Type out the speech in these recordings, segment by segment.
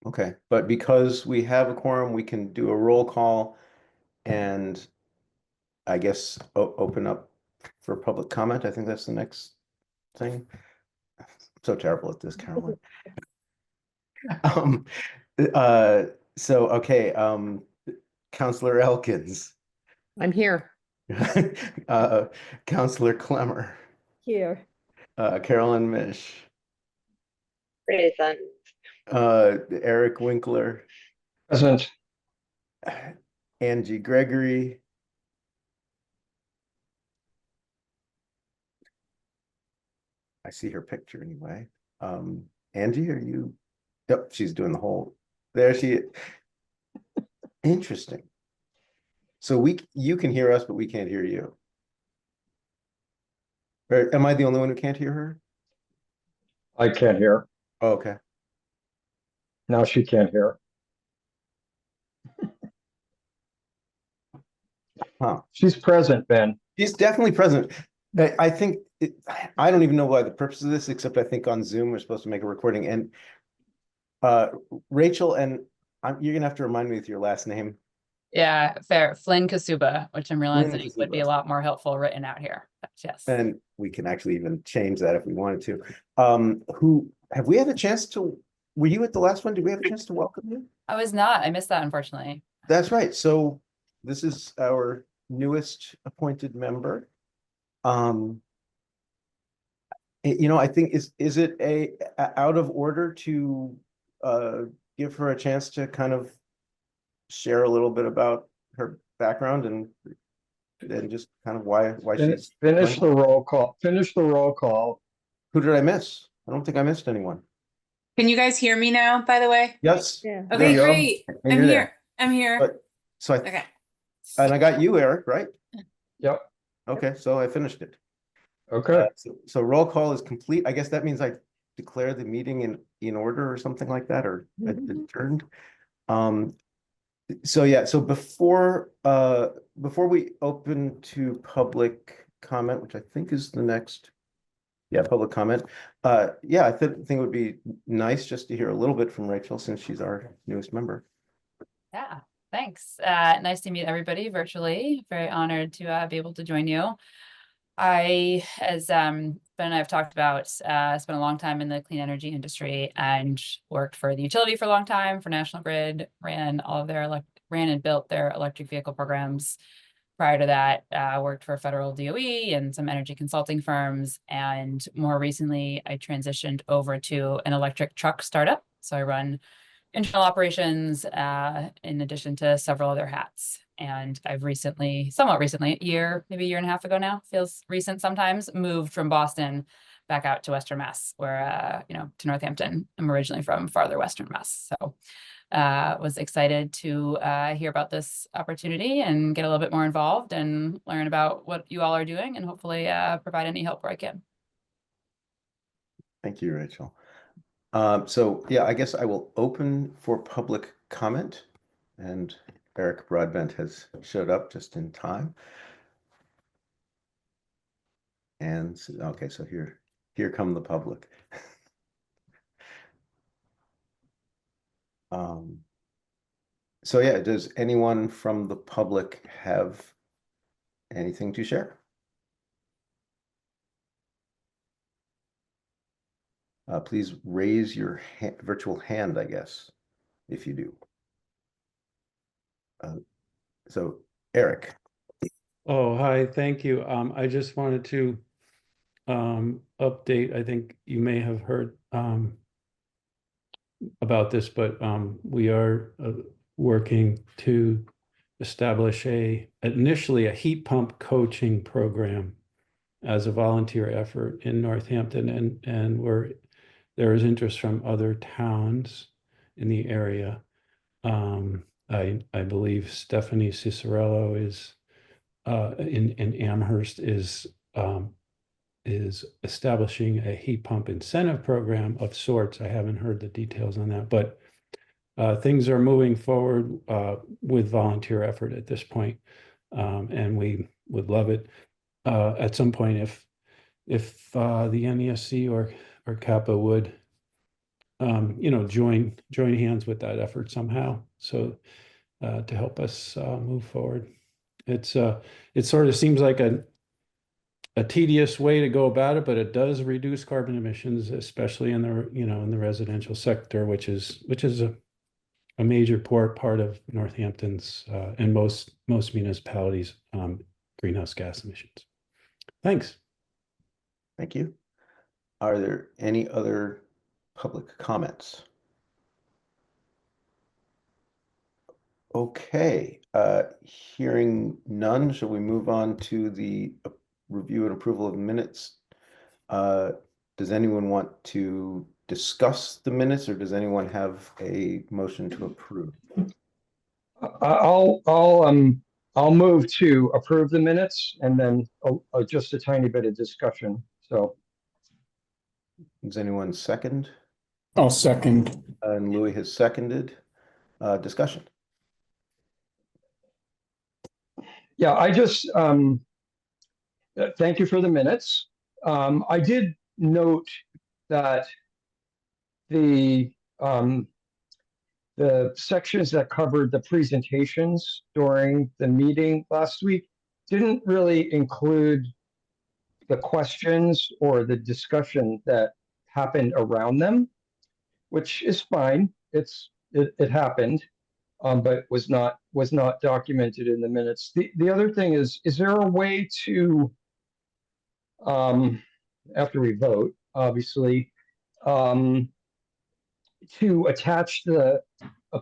Okay, but because we have a quorum, we can do a roll call and I guess open up for public comment. I think that's the next thing. I'm so terrible at this, Caroline. Um, uh, okay, Counselor Elkins, I'm here. uh, Counselor Clemmer, Here. Carolyn Mish, Present. Eric Winkler, Present. Angie Gregory, I see her picture anyway. Angie, are you? Yep, she's doing the whole. There she. Interesting. So you can hear us, but we can't hear you. Or am I the only one who can't hear her? I can't hear. Oh, okay. Now she can't hear. Huh. She's present, Ben. She's definitely present. I think I don't even know why the purpose of this, except I think on Zoom we're supposed to make a recording. And Rachel, and you're gonna have to remind me with your last name. Yeah, fair. Flynn Kasuba, which I'm realizing Flynn would be Kasuba. a lot more helpful written out here. But yes. And we can actually even change that if we wanted to. Who have we had a chance to? Were you at the last one? Did we have a chance to welcome you? I was not. I missed that, unfortunately. That's right. So this is our newest appointed member. I think is it out of order to give her a chance to kind of share a little bit about her background and just kind of why she's Finish the roll call. Finish the roll call. Who did I miss? I don't think I missed anyone. Can you guys hear me now, by the way? Yes. Yeah. There Okay, you go. great. And I'm you're here. there. I'm here. But so Okay. and I got you, Eric, right? Yep. Okay, so I finished it. Okay. So roll call is complete. I guess that means I declare the meeting in order or something like that, or adjourned. So yeah, so before we open to public comment, which I think is the next, public comment. Yeah, I think it would be nice just to hear a little bit from Rachel since she's our newest member. Yeah, thanks. Nice to meet everybody virtually. Very honored to be able to join you. As Ben and I have talked about, spent a long time in the clean energy industry and worked for the utility for a long time, for National Grid, ran and built their electric vehicle programs. Prior to that, worked for federal DOE and some energy consulting firms. And more recently, I transitioned over to an electric truck startup. So I run internal operations in addition to several other hats. And I've somewhat recently, maybe a year and a half ago now, feels recent sometimes, moved from Boston back out to Western Mass, where, to Northampton. I'm originally from farther Western Mass. So was excited to hear about this opportunity and get a little bit more involved and learn about what you all are doing and hopefully provide any help where I can. Thank you, Rachel. So yeah, I guess I will open for public comment, and Eric Broadbent has showed up just in time. And okay, so here come the public. So yeah, does anyone from the public have anything to share? Please raise your virtual hand, I guess, if you do. So Eric. Oh, hi, thank you. I just wanted to update. I think you may have heard about this, but we are working to establish initially a heat pump coaching program as a volunteer effort in Northampton, and there is interest from other towns in the area. I believe Stephanie Cicerello is in Amherst is establishing a heat pump incentive program of sorts. I haven't heard the details on that, but things are moving forward with volunteer effort at this point, and we would love it at some point if the NESC or CAPA would join hands with that effort somehow. So to help us move forward. It sort of seems like a tedious way to go about it, but it does reduce carbon emissions, especially in the residential sector, which is a major part of Northampton's and most municipalities' greenhouse gas emissions. Thanks. Thank you. Are there any other public comments? Okay, hearing none, shall we move on to the review and approval of minutes? Does anyone want to discuss the minutes, or does anyone have a motion to approve? I'll move to approve the minutes and then just a tiny bit of discussion. So Does anyone second? I'll second. And Louis has seconded. Discussion. yeah, I just thank you for the minutes. I did note that the sections that covered the presentations during the meeting last week didn't really include the questions or the discussion that happened around them, which is fine. It happened, but was not documented in the minutes. The other thing is there a way to, after we vote, obviously, to attach the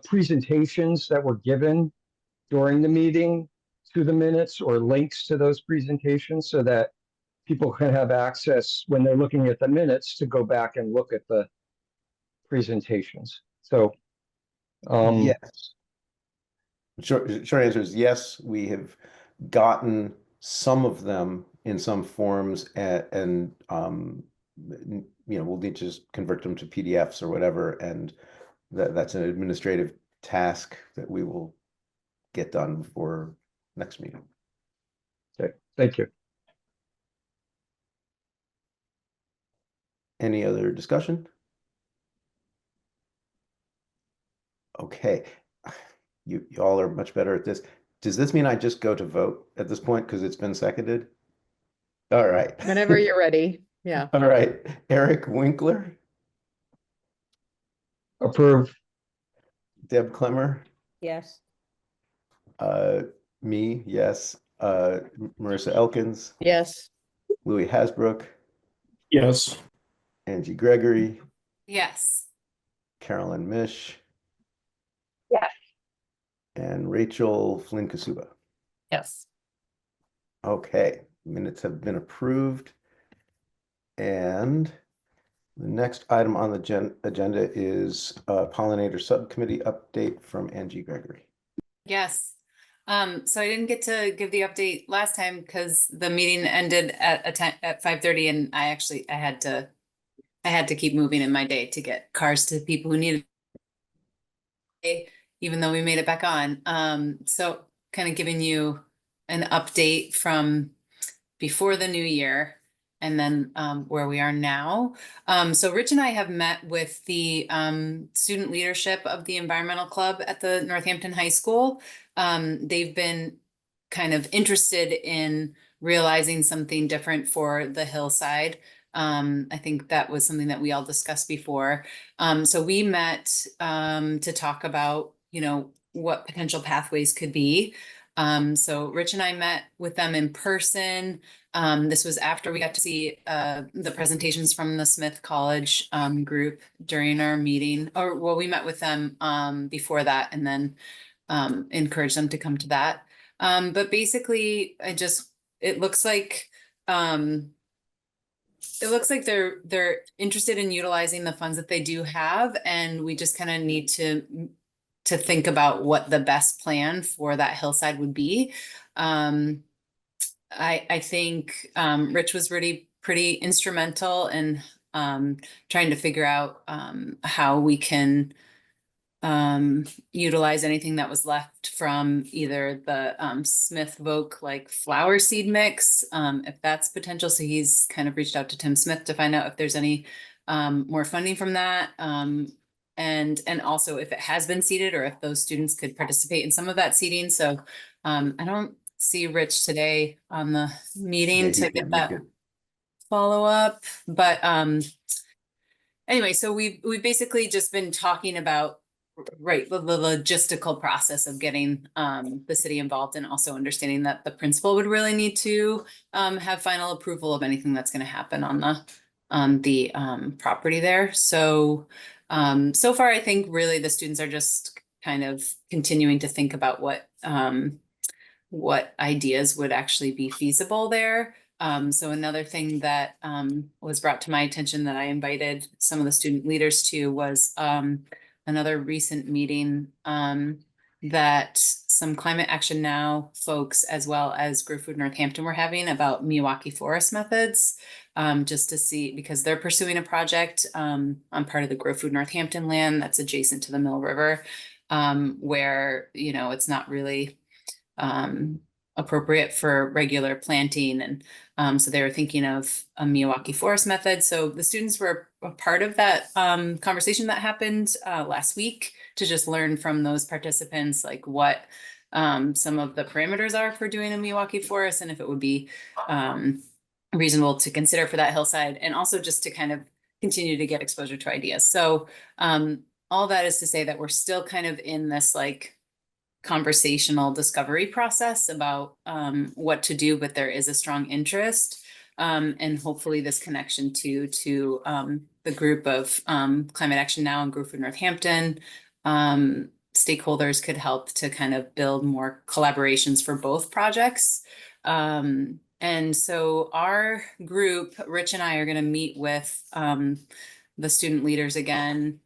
presentations that were given during the meeting to the minutes, or links to those presentations, so that people can have access when they're looking at the minutes to go back and look at the presentations. So Yes. Short answer is yes. We have gotten some of them in some forms, and we'll need to just convert them to PDFs or whatever, and that's an administrative task that we will get done before next meeting. okay, thank you. Any other discussion? Okay, you all are much better at this. Does this mean I just go to vote at this point because it's been seconded? All right. Whenever you're ready. Yeah. All right. Eric Winkler, Approve. Deb Clemmer, Yes. me, yes. Marissa Elkins, Yes. Louis Hasbrook, Yes. Angie Gregory, Yes. Carolyn Mish. Yes. And Rachel Flynn Kasuba. Yes. Okay, minutes have been approved. And the next item on the agenda is pollinator subcommittee update from Angie Gregory. Yes. So I didn't get to give the update last time because the meeting ended at 5:30, and I had to keep moving in my day to get cars to people who needed it, even though we made it back on. So kind of giving you an update from before the new year, and then where we are now. So Rich and I have met with the student leadership of the environmental club at the Northampton High School. They've been kind of interested in realizing something different for the hillside. I think that was something that we all discussed before. So we met to talk about, what potential pathways could be. So Rich and I met with them in person. This was after we got to see the presentations from the Smith College group during our meeting. We met with them before that, and then encouraged them to come to that. But basically, it looks like they're interested in utilizing the funds that they do have, and we just kind of need to think about what the best plan for that hillside would be. I think Rich was pretty instrumental in trying to figure out how we can utilize anything that was left from either the Smith Voc like flower seed mix, if that's potential. So he's kind of reached out to Tim Smith to find out if there's any more funding from that. And also if it has been seeded or if those students could participate in some of that seeding. So I don't see Rich today on the meeting Yeah, he to can't get make that it. follow up, but anyway, so we've basically just been talking about the logistical process of getting the city involved, and also understanding that the principal would really need to have final approval of anything that's going to happen on the property there. So so far I think really the students are just kind of continuing to think about what ideas would actually be feasible there. So another thing that was brought to my attention that I invited some of the student leaders to was another recent meeting that some Climate Action Now folks, as well as Grow Food Northampton, were having about Milwaukee forest methods, just to see, because they're pursuing a project on part of the Grow Food Northampton land that's adjacent to the Mill River, where, you know, it's not really appropriate for regular planting. And so they were thinking of a Milwaukee forest method. So the students were a part of that conversation that happened last week, to just learn from those participants, like what some of the parameters are for doing a Milwaukee forest, and if it would be reasonable to consider for that hillside, and also just to kind of continue to get exposure to ideas. So all that is to say that we're still kind of in this like conversational discovery process about what to do, but there is a strong interest, and hopefully this connection to the group of Climate Action Now and Grow Food Northampton stakeholders could help to kind of build more collaborations for both projects. And so our group, Rich and I, are going to meet with the student leaders again,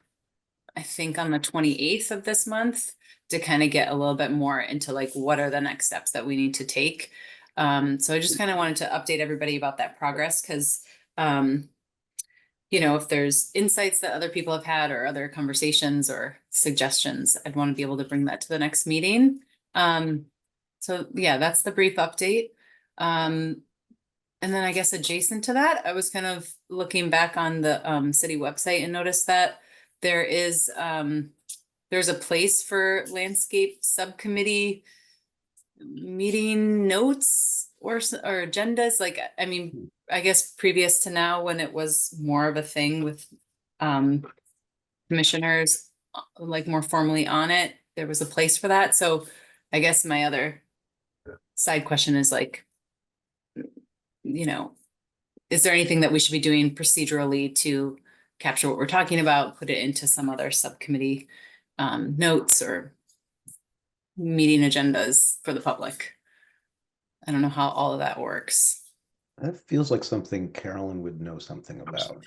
I think on the 28th of this month, to kind of get a little bit more into like, what are the next steps that we need to take. So I just kind of wanted to update everybody about that progress, because, you know, if there's insights that other people have had or other conversations or suggestions, I'd want to be able to bring that to the next meeting. So yeah, that's the brief update. And then I guess adjacent to that, I was kind of looking back on the city website and noticed that there is there's a place for landscape subcommittee meeting notes or agendas. Like, I mean, I guess previous to now, when it was more of a thing with commissioners like more formally on it, there was a place for that. So I guess my other side question is like, you know, is there anything that we should be doing procedurally to capture what we're talking about, put it into some other subcommittee notes or meeting agendas for the public? I don't know how all of that works. That feels like something Carolyn would know something about.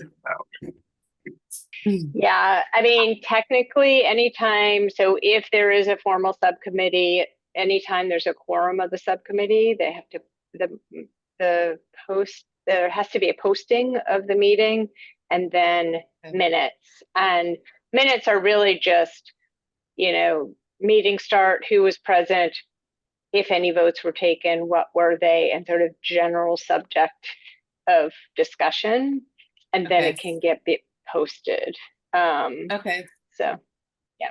Yeah, I mean, technically, anytime, so if there is a formal subcommittee, anytime there's a quorum of the subcommittee, they have to, the post, there has to be a posting of the meeting, and then minutes. And minutes are really just, you know, meeting start, who was present, if any votes were taken, what were they, and sort of general subject of discussion. And then it can get posted. Okay. So, yeah.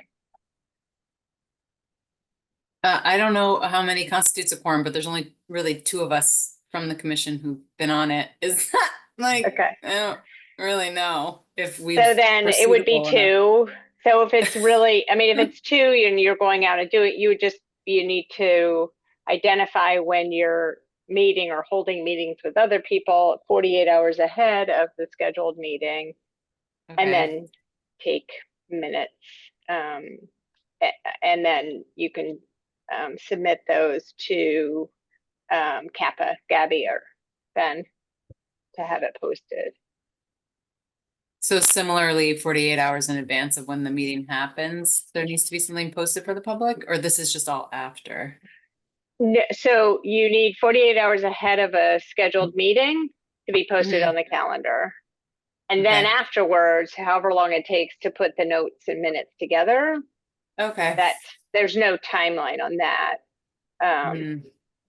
I don't know how many constitutes a quorum, but there's only really two of us from the commission who've been on it. Is that like, Okay. I don't really know if we. So then it would be two. So if it's really, I mean, if it's two and you're going out and do it, you need to identify when you're meeting or holding meetings with other people 48 hours ahead of the scheduled meeting, and then take minutes. And then you can submit those to Kappa, Gabby, or Ben to have it posted. So similarly, 48 hours in advance of when the meeting happens, there needs to be something posted for the public, or this is just all after? No, so you need 48 hours ahead of a scheduled meeting to be posted on the calendar. And then afterwards, however long it takes to put the notes and minutes together. Okay. That there's no timeline on that.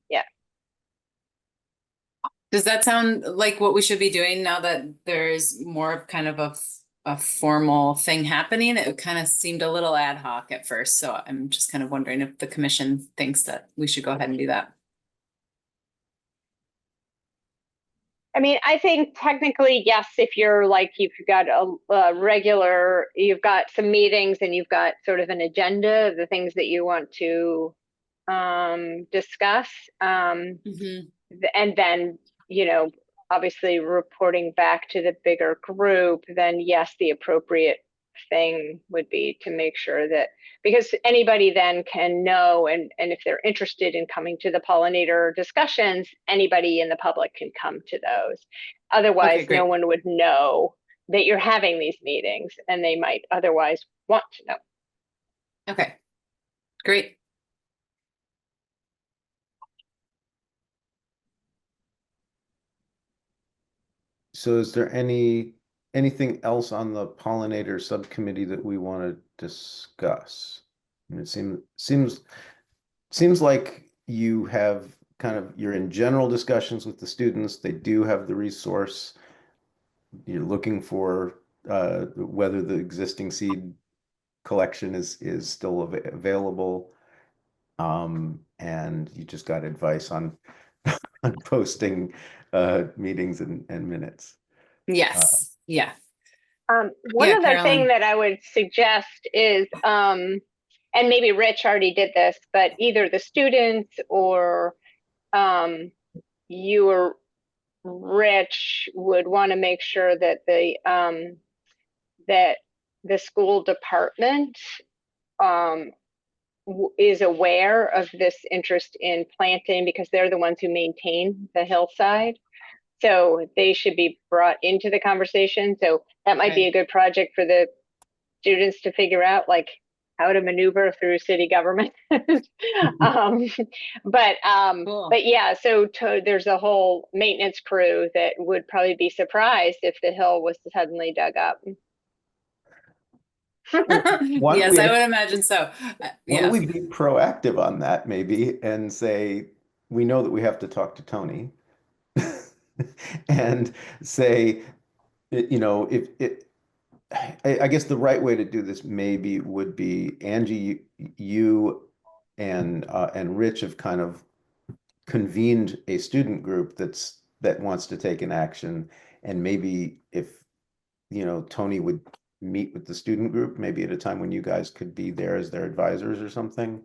Yeah. Does that sound like what we should be doing now that there's more of kind of a formal thing happening? It kind of seemed a little ad hoc at first, so I'm just kind of wondering if the commission thinks that we should go ahead and do that. I mean, I think technically, yes, if you're like, you've got a regular, you've got some meetings and you've got sort of an agenda of the things that you want to discuss. And then, you know, obviously reporting back to the bigger group, then yes, the appropriate thing would be to make sure that, because anybody then can know, and if they're interested in coming to the pollinator discussions, anybody in the public can come to those. Otherwise, great. no one would know that you're having these meetings, and they might otherwise want to know. Okay, great. So is there anything else on the pollinator subcommittee that we want to discuss? I mean, it seems like you have you're in general discussions with the students. They do have the resource. You're looking for whether the existing seed collection is still available. And you just got advice on on posting meetings and minutes. Yes, yeah. One Yeah, other thing Carolyn. that I would suggest is, and maybe Rich already did this, but either the students or you or Rich would want to make sure that the school department is aware of this interest in planting, because they're the ones who maintain the hillside. So they should be brought into the conversation. So that might be a good project for the students to figure out, like how to maneuver through city government. But yeah, so there's a whole maintenance crew that would probably be surprised if the hill was suddenly dug up. Yes, I would imagine so. Why Yeah. don't we be proactive on that maybe and say, we know that we have to talk to Tony and say, you know, I guess the right way to do this maybe would be, Angie, you and Rich have kind of convened a student group that wants to take an action, and maybe if, you know, Tony would meet with the student group maybe at a time when you guys could be there as their advisors or something,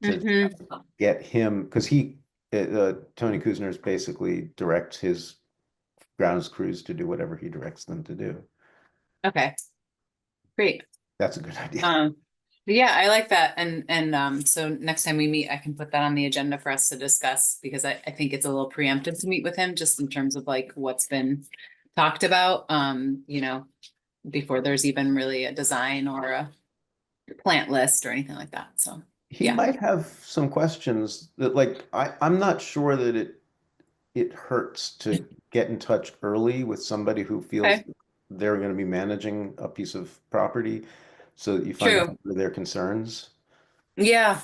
to get him, because Tony Kuzner's basically directs his grounds crews to do whatever he directs them to do. Okay, great. That's a good idea. Yeah, I like that. And so next time we meet, I can put that on the agenda for us to discuss, because I think it's a little preemptive to meet with him, just in terms of like what's been talked about, you know, before there's even really a design or a plant list or anything like that. So He might have some questions that, like, I'm not sure that it hurts to get in touch early with somebody who feels they're going to be managing a piece of property, so that you find out what are their concerns. Yeah.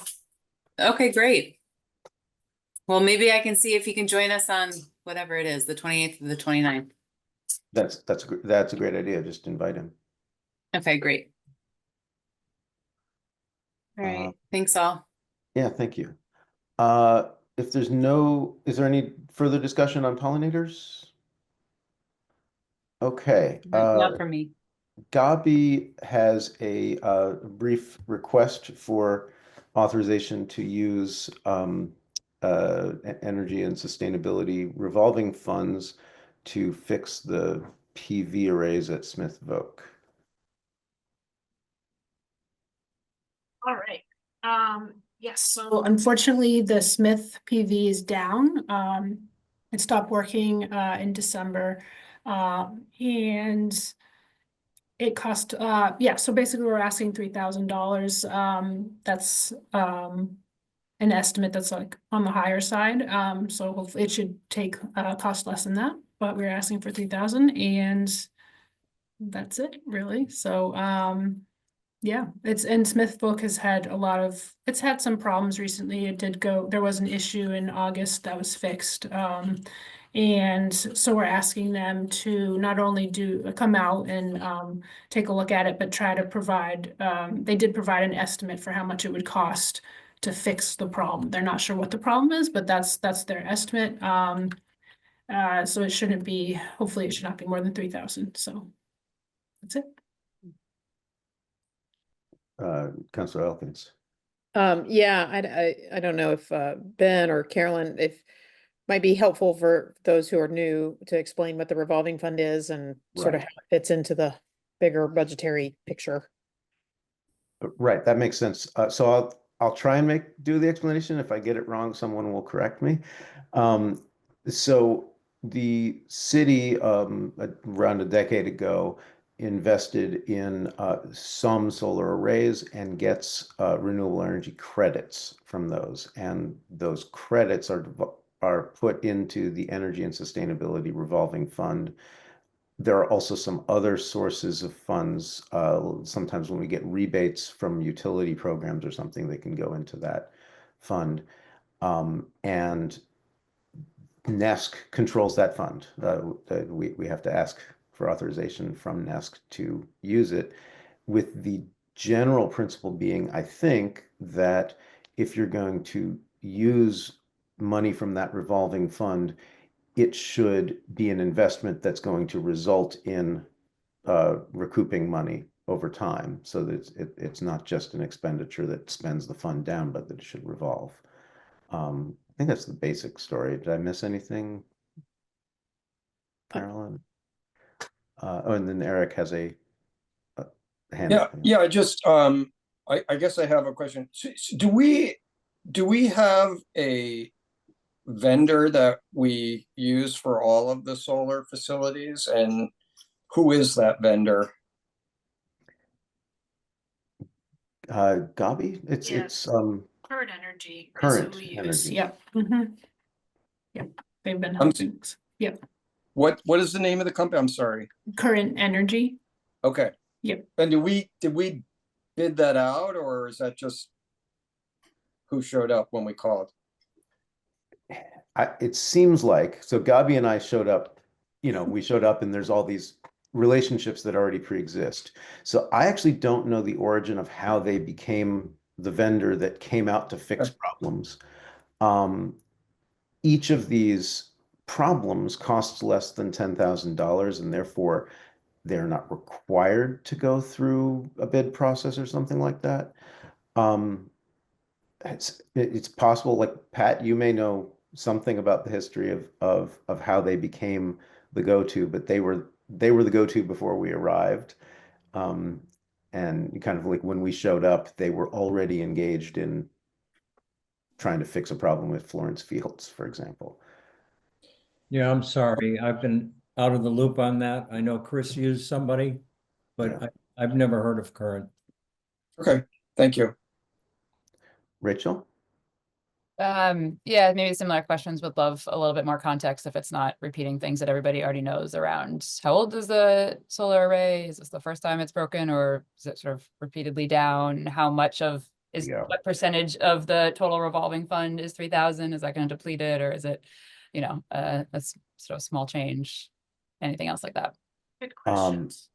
Okay, great. Well, maybe I can see if he can join us on whatever it is, the 28th or the 29th. That's a great idea. Just invite him. Okay, great. All right. Thanks all. Yeah, thank you. If there's is there any further discussion on pollinators? Okay. Not for me. Gabi has a brief request for authorization to use energy and sustainability revolving funds to fix the PV arrays at Smith Voke. All right. Yes, so unfortunately, the Smith PV is down. It stopped working in December. And it cost so basically we're asking $3,000. That's an estimate that's like on the higher side. So hopefully it should cost less than that, but we're asking for 3,000, and that's it really. So yeah, Smith Book has had it's had some problems recently. There was an issue in August that was fixed. And so we're asking them to not only come out and take a look at it, but try to provide, they did provide an estimate for how much it would cost to fix the problem. They're not sure what the problem is, but that's their estimate. So it shouldn't be, hopefully it should not be more than 3,000. So that's it. Councilor Elkins. Yeah, I don't know if Ben or Carolyn, if might be helpful for those who are new to explain what the revolving fund is and sort of Right. how it fits into the bigger budgetary picture. Right, that makes sense. So I'll try and do the explanation. If I get it wrong, someone will correct me. So the city around a decade ago invested in some solar arrays and gets renewable energy credits from those, and those credits are put into the Energy and Sustainability Revolving Fund. There are also some other sources of funds. Sometimes when we get rebates from utility programs or something, they can go into that fund. And NESC controls that fund. We have to ask for authorization from NESC to use it, with the general principle being, I think, that if you're going to use money from that revolving fund, it should be an investment that's going to result in recouping money over time, so that it's not just an expenditure that spends the fund down, but that it should revolve. I think that's the basic story. Did I miss anything, Carolyn? Oh, and then Eric has a hand. Yeah, I just I guess I have a question. So do we have a vendor that we use for all of the solar facilities, and who is that vendor? Gabi? It's Current Energy. Current Energy. Yep. Yep. They've been I'm helping. Yep. What is the name of the company? I'm sorry. Current Energy. Okay. Yep. And did we bid that out, or is that just who showed up when we called? It seems like, so Gabi and I showed up, we showed up and there's all these relationships that already pre-exist. So I actually don't know the origin of how they became the vendor that came out to fix problems. Each of these problems costs less than $10,000, and therefore they're not required to go through a bid process or something like that. It's possible, like Pat, you may know something about the history of how they became the go-to, but they were the go-to before we arrived. And kind of like when we showed up, they were already engaged in trying to fix a problem with Florence Fields, for example. Yeah, I'm sorry. I've been out of the loop on that. I know Chris used somebody, but I've never heard of Current. Okay, thank you. Rachel? Yeah, maybe similar questions. Would love a little bit more context if it's not repeating things that everybody already knows around how old is the solar array? Is this the first time it's broken, or is it sort of repeatedly down? How much of what percentage of the total revolving fund is 3,000? Is that going to deplete it, or is it, a sort of small change? Anything else like that? Good questions.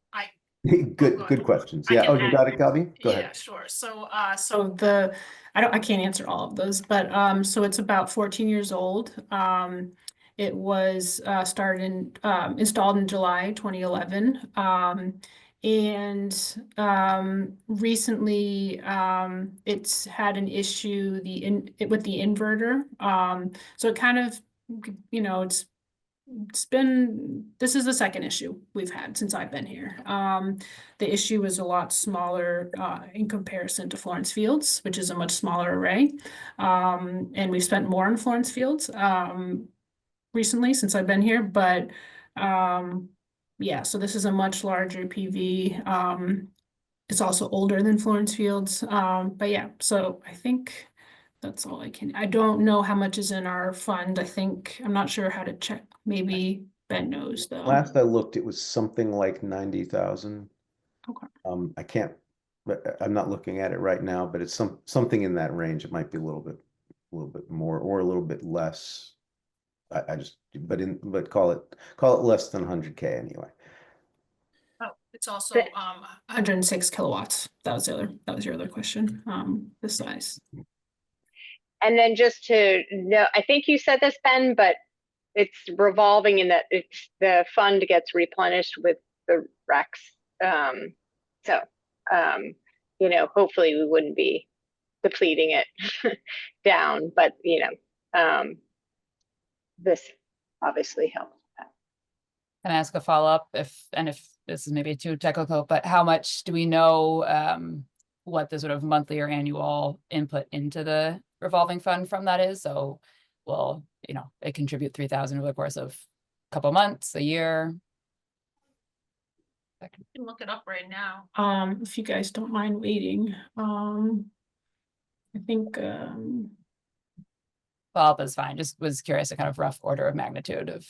Good questions. Yeah. Oh, you got it, Gabi? Go ahead. Yeah, sure. So, I can't answer all of those, but, so it's about 14 years old. It was, installed in July 2011. Recently, it's had an issue, with the inverter. So it kind of, this is the second issue we've had since I've been here. The issue is a lot smaller in comparison to Florence Fields, which is a much smaller array. And we've spent more on Florence Fields recently since I've been here, but yeah, so this is a much larger PV. It's also older than Florence Fields. But yeah, so I think that's all I don't know how much is in our fund. I'm not sure how to check. Maybe Ben knows though. Last I looked, it was something like 90,000. Okay. I'm not looking at it right now, but it's something in that range. It might be a little bit more or a little bit less. I just, but call it less than 100K anyway. Oh, it's also But- 106 kilowatts. That was your other question. The size. And then just to know, I think you said this, Ben, but it's revolving in that it's the fund gets replenished with the Rex. So, you know, hopefully we wouldn't be depleting it down, but you know, this obviously helps. Can I ask a follow-up if this is maybe too technical, but how much do we know what the sort of monthly or annual input into the revolving fund from that is? So will, you know, it contribute 3,000 over the course of a couple months, a year? I can look it up right now. If you guys don't mind waiting. I think Follow-up is fine. Just was curious, a kind of rough order of magnitude of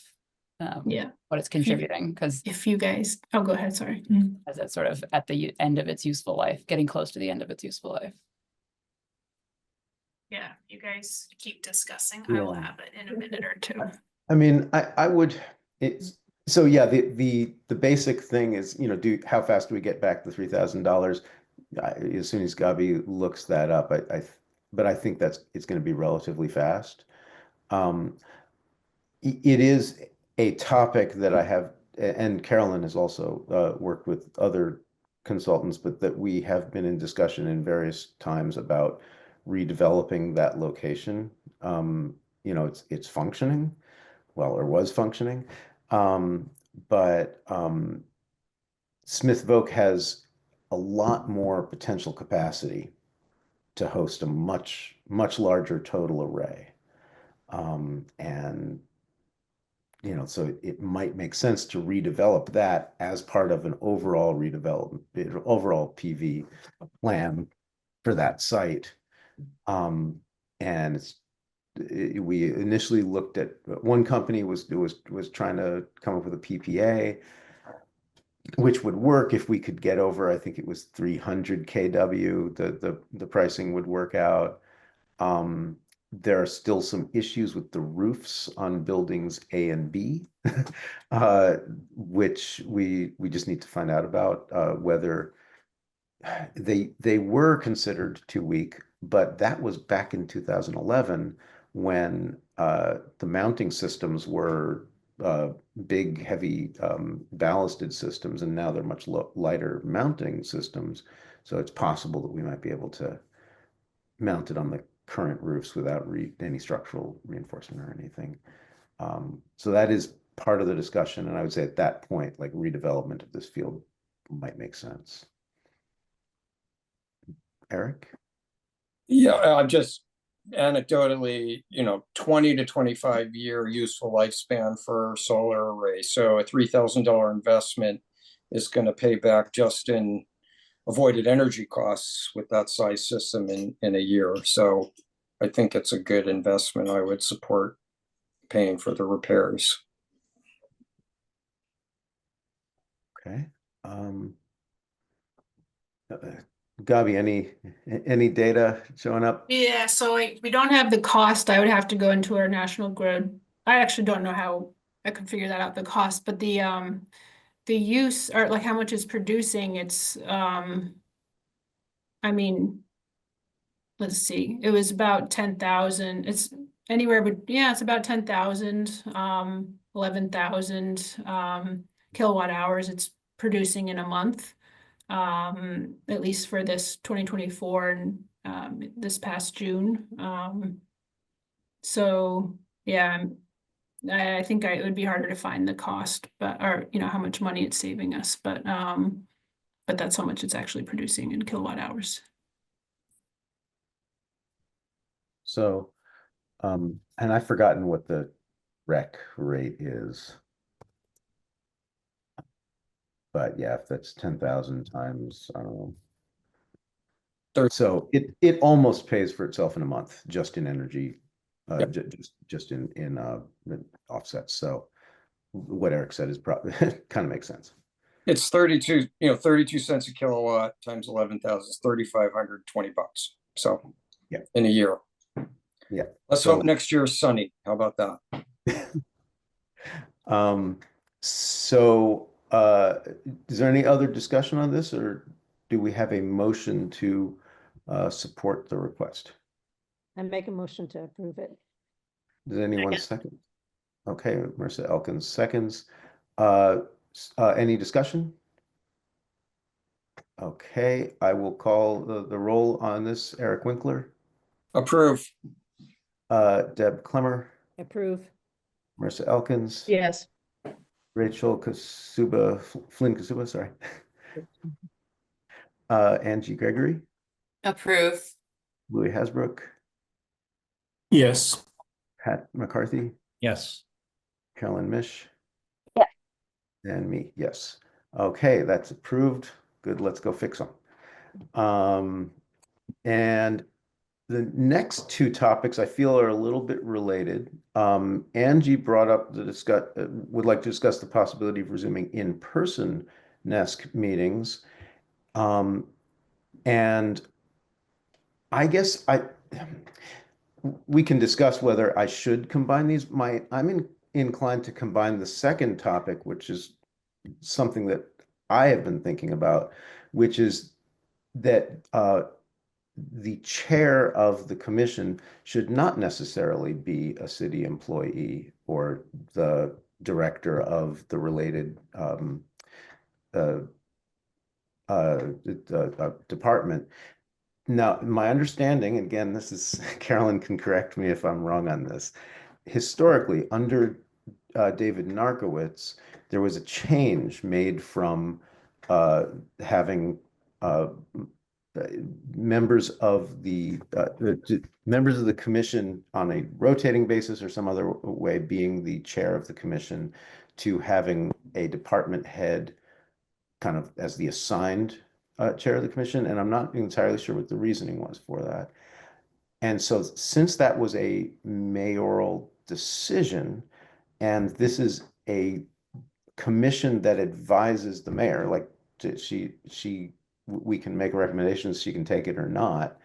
yeah, what it's contributing, because if you guys, oh, go ahead, sorry. as it's sort of at the end of its useful life, getting close to the end of its useful life. Yeah, you guys keep discussing. I will Yeah. have it in a minute or two. I mean, I would, so yeah, the basic thing is, you know, how fast do we get back the $3,000? As soon as Gabi looks that up, but I think it's going to be relatively fast. It is a topic that I have, and Carolyn has also worked with other consultants, but that we have been in discussion in various times about redeveloping that location. You know, it's functioning, well, or was functioning, but Smith Voc has a lot more potential capacity to host a much larger total array, and you know, so it might make sense to redevelop that as part of an overall redevelopment, overall PV plan for that site. And we initially looked at, one company was trying to come up with a PPA, which would work if we could get over, I think it was 300 kW, the pricing would work out. There are still some issues with the roofs on buildings A and B, which we just need to find out about, whether they were considered too weak, but that was back in 2011 when the mounting systems were big, heavy ballasted systems, and now they're much lighter mounting systems. So it's possible that we might be able to mount it on the current roofs without any structural reinforcement or anything. So that is part of the discussion, and I would say at that point, like, redevelopment of this field might make sense. Eric? Yeah, I'm just anecdotally, you know, 20 to 25 year useful lifespan for solar array. So a $3,000 investment is going to pay back just in avoided energy costs with that size system in a year. So I think it's a good investment. I would support paying for the repairs. Okay. Gabi, any data showing up? Yeah, so we don't have the cost. I would have to go into our national grid. I actually don't know how I could figure that out, the cost, but the use, or like how much it's producing, it's I mean, let's see, it was about 10,000. It's anywhere, but yeah, it's about 10,000, 11,000 kilowatt hours it's producing in a month. At least for this 2024 and this past June. So yeah, I think it would be harder to find the cost, but, or you know, how much money it's saving us, but that's how much it's actually producing in kilowatt hours. So, and I've forgotten what the rec rate is. But yeah, if that's 10,000 times, I don't know. So it almost pays for itself in a month, just in energy, just in offsets. So what Eric said is probably kind of makes sense. It's 32, you know, 32 cents a kilowatt times 11,000 is $3,520. So yeah, in a year. Yeah. Let's hope next year is sunny. How about that? So, is there any other discussion on this, or do we have a motion to support the request? I make a motion to approve it. Does anyone Second. second? Okay, Marissa Elkins seconds. Any discussion? Okay, I will call the roll on this. Eric Winkler, Approve. Deb Clemmer, Approve. Marissa Elkins, Yes. Rachel Kasuba, Flynn Kasuba, sorry. Angie Gregory, Approve. Louis Hasbrook, Yes. Pat McCarthy, Yes. Carolyn Mish. Yes. And me, yes. Okay, that's approved. Good, let's go fix them. And the next two topics I feel are a little bit related. Angie brought up would like to discuss the possibility of resuming in-person NESC meetings. And I guess we can discuss whether I should combine these. I'm inclined to combine the second topic, which is something that I have been thinking about, which is that the chair of the commission should not necessarily be a city employee or the director of the related department. Now, my understanding, again, this is Carolyn can correct me if I'm wrong on this. Historically, under David Narkowitz, there was a change made from having members of the commission on a rotating basis or some other way being the chair of the commission to having a department head kind of as the assigned chair of the commission. And I'm not entirely sure what the reasoning was for that. And so since that was a mayoral decision, and this is a commission that advises the mayor, like we can make recommendations, she can take it or not.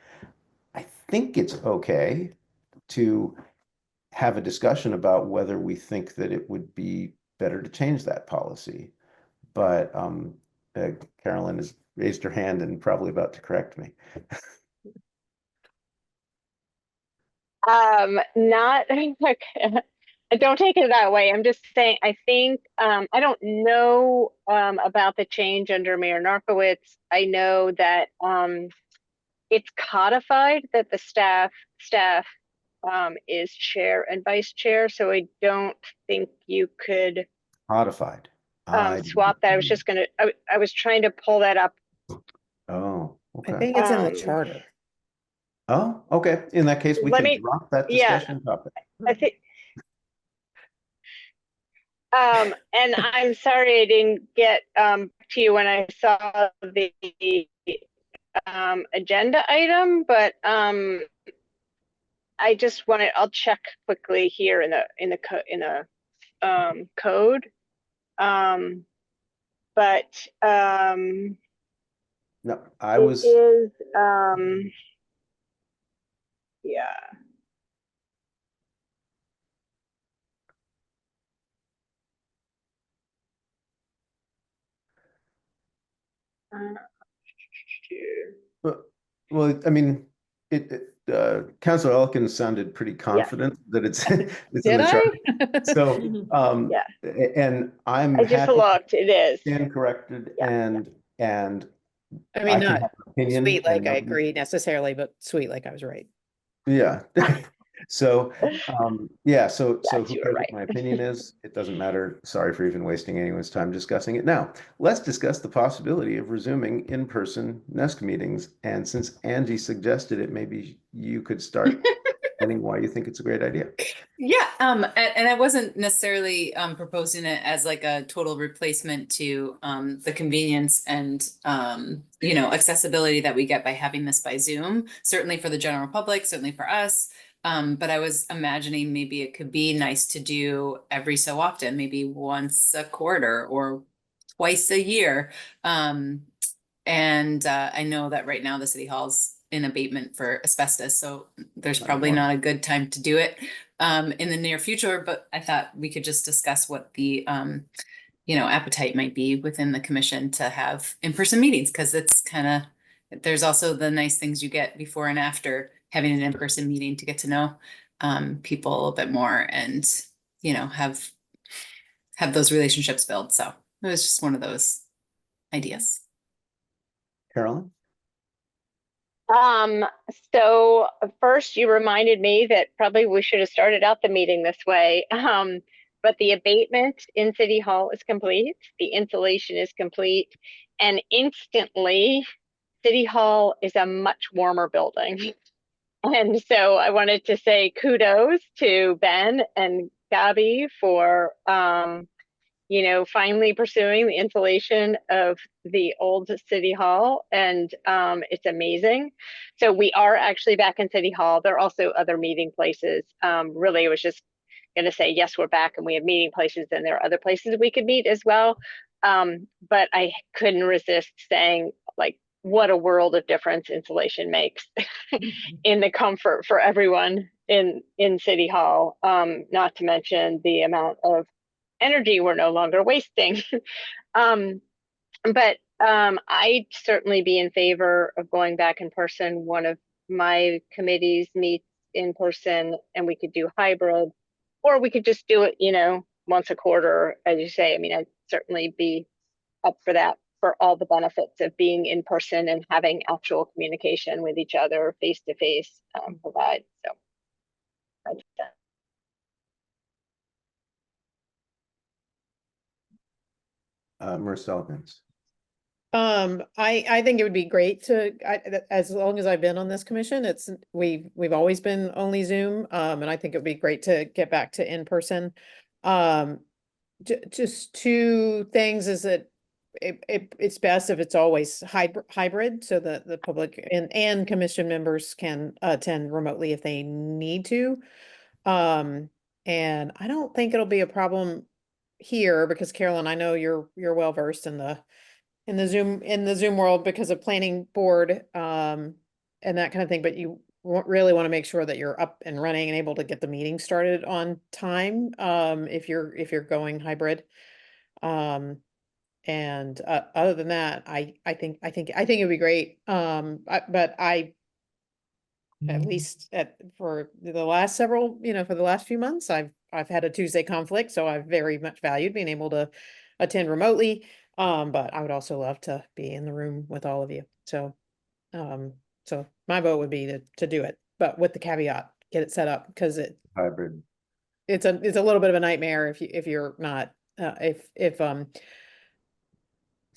I think it's okay to have a discussion about whether we think that it would be better to change that policy. But Carolyn has raised her hand and probably about to correct me. Not don't take it that way. I'm just saying, I think, I don't know about the change under Mayor Narkowitz. I know that it's codified that the staff is chair and vice chair, so I don't think you could Codified. swap that. I was trying to pull that up. Oh, I okay. think it's in the charter. Oh, okay. In that case, we Let can me- drop that yeah. discussion topic. I think. And I'm sorry I didn't get to you when I saw the agenda item, but I just wanted, I'll check quickly here in the code. But No, I it was is yeah. well, I mean, Councilor Elkins sounded pretty confident that it's it's in Did the I? chart. So, Yeah. and I'm I just happy to looked. It is. stand corrected Yeah. and I mean, can not have an opinion sweet like and I nobody- agree necessarily, but sweet like I was right. Yeah. So, yeah, so Yes, who you were cares what right. my opinion is? It doesn't matter. Sorry for even wasting anyone's time discussing it. Now, let's discuss the possibility of resuming in-person NESC meetings. And since Angie suggested it, maybe you could start explaining why you think it's a great idea. Yeah, and I wasn't necessarily proposing it as like a total replacement to the convenience and accessibility that we get by having this by Zoom, certainly for the general public, certainly for us. But I was imagining maybe it could be nice to do every so often, maybe once a quarter or twice a year. And I know that right now the city hall's in abatement for asbestos, so there's probably not a good time to do it. in the near future, but I thought we could just discuss what the appetite might be within the commission to have in-person meetings, because it's kind of, there's also the nice things you get before and after having an in-person meeting to get to know people a little bit more and, have those relationships built. So it was just one of those ideas. Carolyn? So first you reminded me that probably we should have started out the meeting this way. But the abatement in City Hall is complete. The insulation is complete. And instantly, City Hall is a much warmer building. And so I wanted to say kudos to Ben and Gabby for, finally pursuing the insulation of the old City Hall. And it's amazing. So we are actually back in City Hall. There are also other meeting places. Really, it was just going to say, yes, we're back and we have meeting places and there are other places we could meet as well. But I couldn't resist saying, like, what a world of difference insulation makes in the comfort for everyone in City Hall. Not to mention the amount of energy we're no longer wasting. But I'd certainly be in favor of going back in person. One of my committees meets in person and we could do hybrid, or we could just do it, once a quarter, as you say. I mean, I'd certainly be up for that, for all the benefits of being in person and having actual communication with each other face to face provide. So that's that. Marcel Evans. I think it would be great to, as long as I've been on this commission, we've always been only Zoom. And I think it would be great to get back to in person. Just two things is that it's best if it's always hybrid, so that the public and commission members can attend remotely if they need to. And I don't think it'll be a problem here because Carolyn, I know you're well versed in the Zoom world because of planning board and that kind of thing, but you really want to make sure that you're up and running and able to get the meeting started on time if you're going hybrid. And other than that, I think it would be great. But at least for the last several, for the last few months, I've had a Tuesday conflict, so I've very much valued being able to attend remotely. But I would also love to be in the room with all of you. So, so my vote would be to do it, but with the caveat, get it set up because Hybrid. it's a little bit of a nightmare if you're not if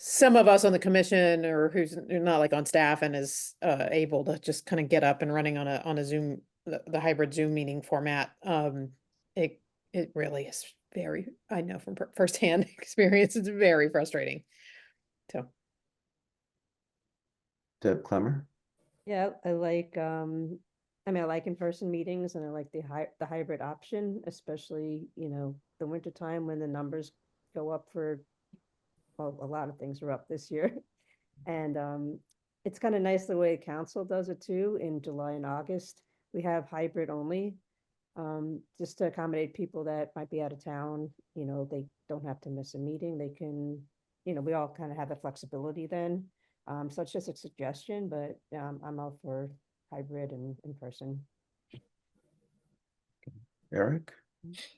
some of us on the commission or who's not like on staff and is able to just kind of get up and running on a Zoom, the hybrid Zoom meeting format. It really is I know from firsthand experience, it's very frustrating. So. Deb Clemmer. Yeah, I like, I like in-person meetings and I like the hybrid option, especially, the winter time when the numbers go up for, well, a lot of things are up this year. And it's kind of nice the way council does it too. In July and August, we have hybrid only, just to accommodate people that might be out of town. They don't have to miss a meeting. They can, we all kind of have the flexibility then. So it's just a suggestion, but I'm all for hybrid and in person. Eric.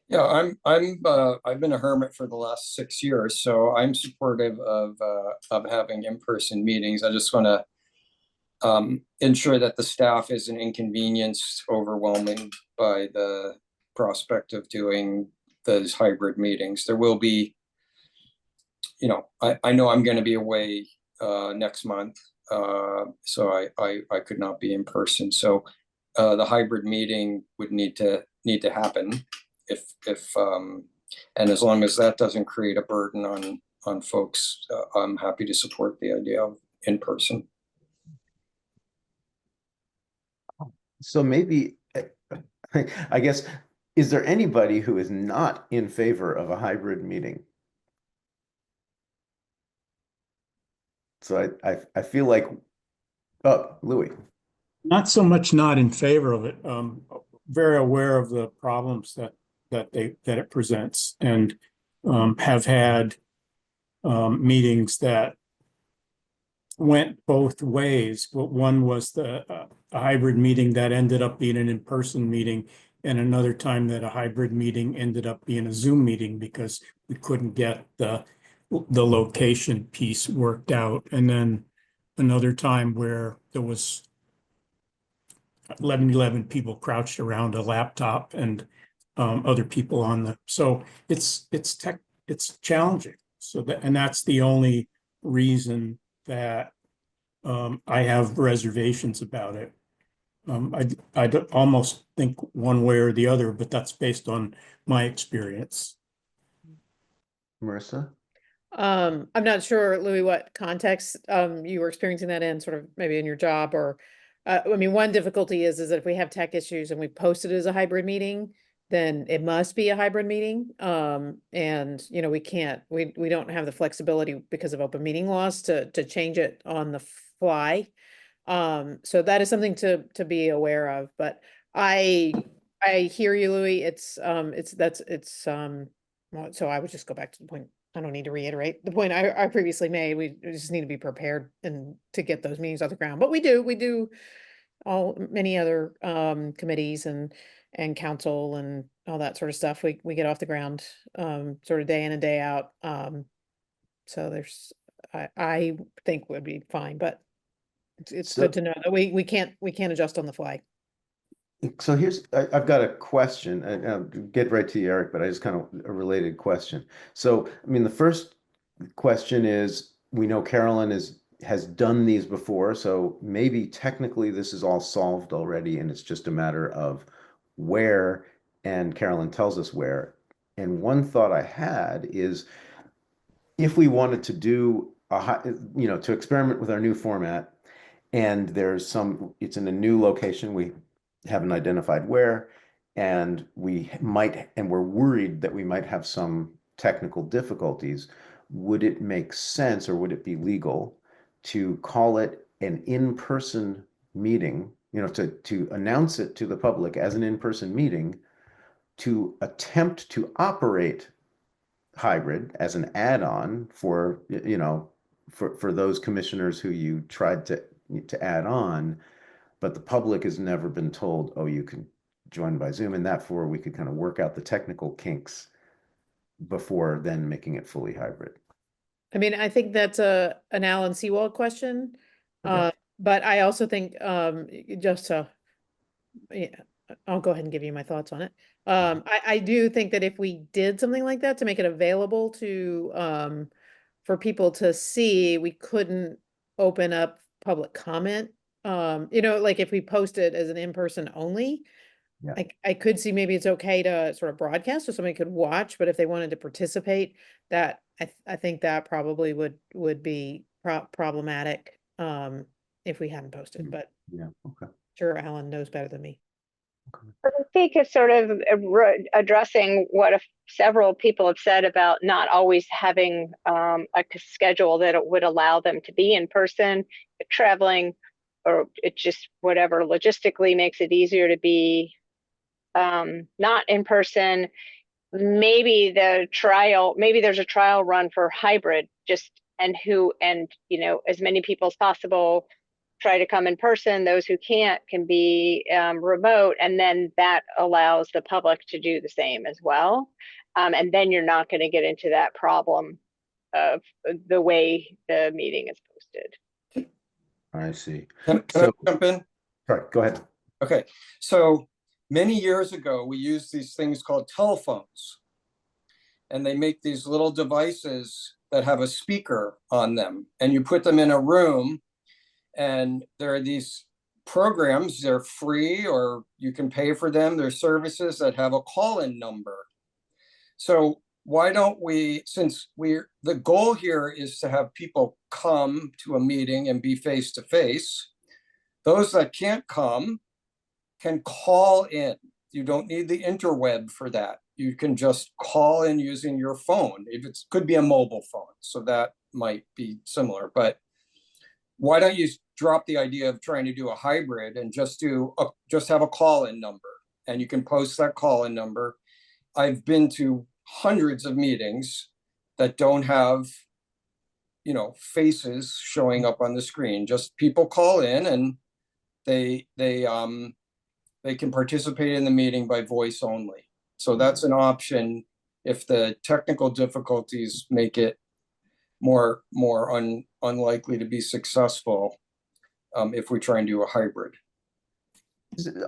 Yeah, I've been a hermit for the last 6 years, so I'm supportive of having in-person meetings. I just want to ensure that the staff isn't inconvenienced overwhelming by the prospect of doing those hybrid meetings. There will be, I know I'm going to be away next month, so I could not be in person. So the hybrid meeting would need to happen. If and as long as that doesn't create a burden on folks, I'm happy to support the idea of in person. So maybe, I guess, is there anybody who is not in favor of a hybrid meeting? So I feel like, oh, Louis. Not so much not in favor of it. very aware of the problems that it presents, and have had meetings that went both ways. But one was a hybrid meeting that ended up being an in-person meeting, and another time that a hybrid meeting ended up being a Zoom meeting because we couldn't get the location piece worked out. And then another time where there was 11 people crouched around a laptop and other people on the, so it's challenging. So that's the only reason that I have reservations about it. I almost think one way or the other, but that's based on my experience. Marissa? I'm not sure, Louis, what context you were experiencing that in, sort of maybe in your job, or I mean, one difficulty is that if we have tech issues and we post it as a hybrid meeting, then it must be a hybrid meeting. And you know, we don't have the flexibility because of open meeting laws to change it on the fly. So that is something to be aware of. But I hear you, Louis. Well, so I would just go back to the point. I don't need to reiterate the point I previously made. We just need to be prepared and to get those meetings off the ground. But we do many other committees and council and all that sort of stuff. We get off the ground sort of day in and day out. So I think would be fine, but it's So- good to know that we can't adjust on the fly. So I've got a question, and I'll get right to you, Eric, but I just kind of a related question. So, I mean, the first question is, we know Carolyn has done these before, so maybe technically this is all solved already, and it's just a matter of where, and Carolyn tells us where. And one thought I had is, if we wanted to do to experiment with our new format, and it's in a new location, we haven't identified where, and we're worried that we might have some technical difficulties, would it make sense, or would it be legal to call it an in-person meeting, to announce it to the public as an in-person meeting, to attempt to operate hybrid as an add-on for those commissioners who you tried to add on, but the public has never been told, oh, you can join by Zoom, and therefore we could kind of work out the technical kinks before then making it fully hybrid. I mean, I think that's an Alan Sewald question. Okay. But I also think I'll go ahead and give you my thoughts on it. I do think that if we did something like that to make it available to for people to see, we couldn't open up public comment. Like if we post it as an in-person only, Yeah. I could see maybe it's okay to sort of broadcast so somebody could watch, but if they wanted to participate, that I think that probably would be problematic if we hadn't posted, but Yeah. Okay. sure, Alan knows better than me. I think it's sort of addressing what several people have said about not always having a schedule that it would allow them to be in person, traveling, or it just whatever logistically makes it easier to be not in person. Maybe there's a trial run for hybrid, and as many people as possible try to come in person. Those who can't can be remote, and then that allows the public to do the same as well. And then you're not going to get into that problem of the way the meeting is posted. I see. Can So- I jump in? Sorry, go ahead. Okay, so many years ago, we used these things called telephones. And they make these little devices that have a speaker on them, and you put them in a room, and there are these programs, they're free or you can pay for them. They're services that have a call-in number. So why don't we, the goal here is to have people come to a meeting and be face-to-face. Those that can't come can call in. You don't need the interweb for that. You can just call in using your phone. Could be a mobile phone, so that might be similar. But why don't you drop the idea of trying to do a hybrid and just have a call-in number and you can post that call-in number. I've been to hundreds of meetings that don't have, you know, faces showing up on the screen, just people call in and they can participate in the meeting by voice only. So that's an option if the technical difficulties make it more unlikely to be successful, if we try and do a hybrid.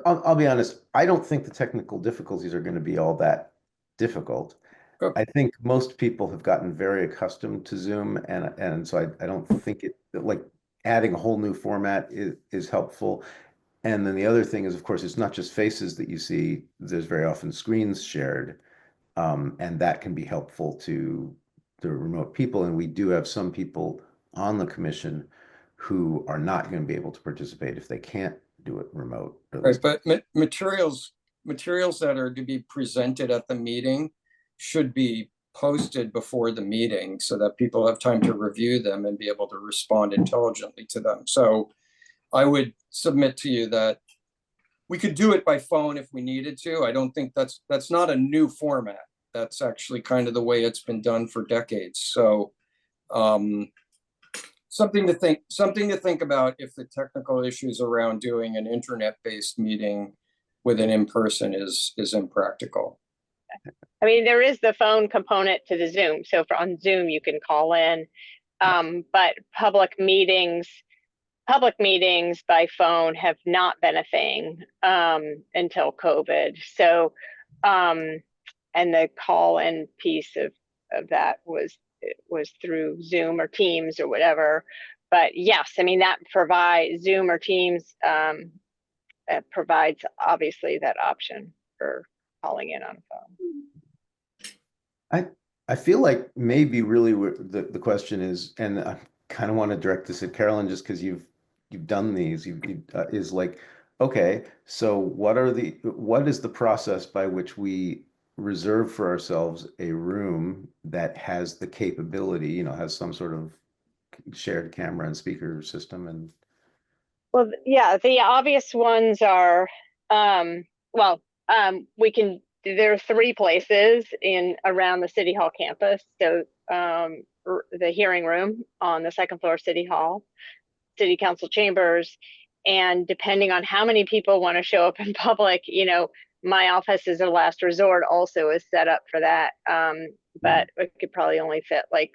I'll be honest, I don't think the technical difficulties are going to be all that difficult. Good. I think most people have gotten very accustomed to Zoom, and so I don't think like adding a whole new format is helpful. And then the other thing is, of course, it's not just faces that you see. There's very often screens shared, and that can be helpful to the remote people. And we do have some people on the commission who are not going to be able to participate if they can't do it remote. Right, but materials that are to be presented at the meeting should be posted before the meeting so that people have time to review them and be able to respond intelligently to them. So I would submit to you that we could do it by phone if we needed to. I don't think that's not a new format. That's actually kind of the way it's been done for decades. So something to think about if the technical issues around doing an internet-based meeting with an in-person is impractical. I mean, there is the phone component to the Zoom. So on Zoom, you can call in, but public meetings by phone have not been a thing until COVID. So, and the call-in piece of that was through Zoom or Teams or whatever. But yes, I mean, that provides Zoom or Teams provides obviously that option for calling in on a phone. I feel like maybe really the question is, and I kind of want to direct this at Carolyn just because you've done these, is like, okay, so what is the process by which we reserve for ourselves a room that has the capability, you know, has some sort of shared camera and speaker system? And well, yeah, the obvious ones are, there are 3 places around the City Hall campus. So the hearing room on the 2nd floor of City Hall, City Council chambers, and depending on how many people want to show up in public, you know, my office as a last resort also is set up for that. But it could probably only fit like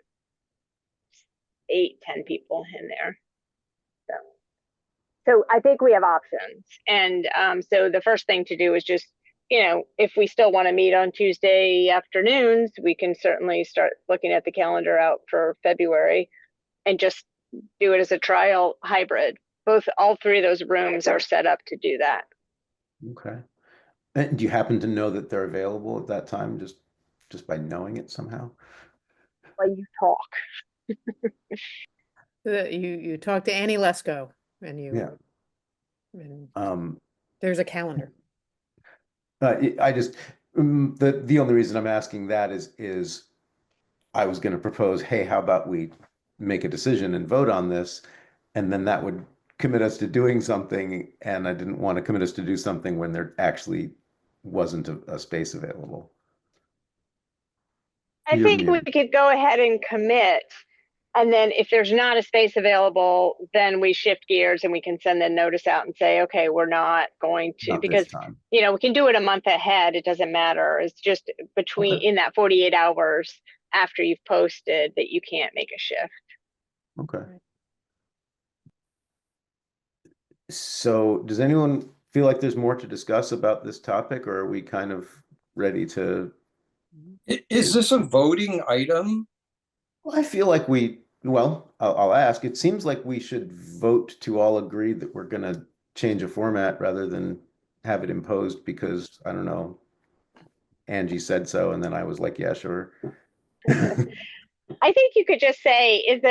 8-10 people in there. So I think we have options. And so the first thing to do is just, you know, if we still want to meet on Tuesday afternoons, we can certainly start looking at the calendar out for February and just do it as a trial hybrid. All 3 of those rooms are set up to do that. okay. And do you happen to know that they're available at that time just by knowing it somehow? While you talk. You talk to Annie Lesko and and there's a calendar. I just the only reason I'm asking that is I was going to propose, hey, how about we make a decision and vote on this, and then that would commit us to doing something, and I didn't want to commit us to do something when there actually wasn't a space available. I think we could go ahead and commit. And then if there's not a space available, then we shift gears and we can send the notice out and say, okay, we're not going to, Not because, this time. you know, we can do it a month ahead. It doesn't matter. It's just in that 48 hours after you've posted that you can't make a shift. Okay. So does anyone feel like there's more to discuss about this topic, or are we kind of ready to? Is this a voting item? Well, I feel like I'll ask. It seems like we should vote to all agree that we're going to change a format rather than have it imposed because, I don't know, Angie said so, and then I was like, yeah, sure. I think you could just say, is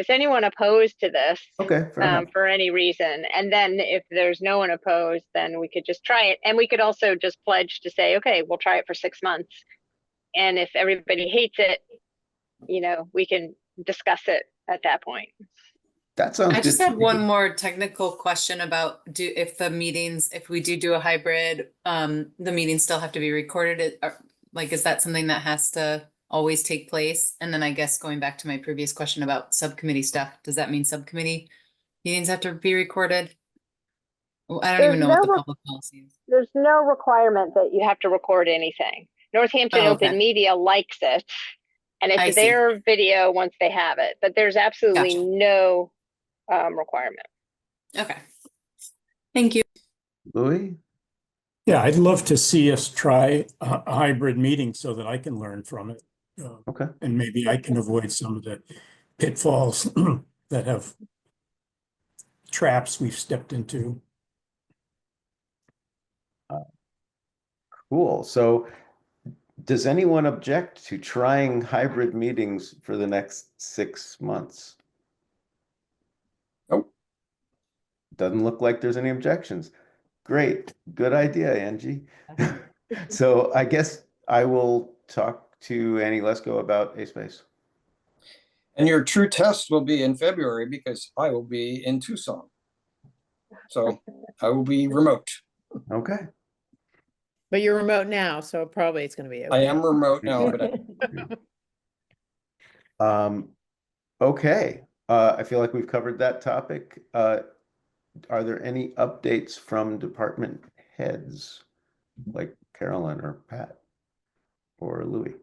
anyone opposed to this? Okay, fair enough. For any reason? And then if there's no one opposed, then we could just try it. And we could also just pledge to say, okay, we'll try it for 6 months. And if everybody hates it, you know, we can discuss it at that point. That sounds I good just to had one me. more technical question about if we do a hybrid, the meetings still have to be recorded. Like, is that something that has to always take place? And then I guess going back to my previous question about subcommittee stuff, does that mean subcommittee meetings have to be recorded? Well, I don't even There's know what the public policy is. there's no requirement that you have to record anything. Northampton Oh, Open okay. Media likes it, and I it's see. their video once they have it, but there's absolutely Gotcha. no requirement. Okay. Thank you. Louis? Yeah, I'd love to see us try a hybrid meeting so that I can learn from it. Okay. And maybe I can avoid some of the pitfalls that have traps we've stepped into. Cool. So does anyone object to trying hybrid meetings for the next 6 months? Nope. Doesn't look like there's any objections. Great. Good idea, Angie. So I guess I will talk to Annie Lesko about A-Space. And your true test will be in February because I will be in Tucson. So I will be remote. Okay. But you're remote now, so probably it's gonna be I okay. am remote now, but Okay. I feel like we've covered that topic. Are there any updates from department heads like Carolyn or Pat or Louis?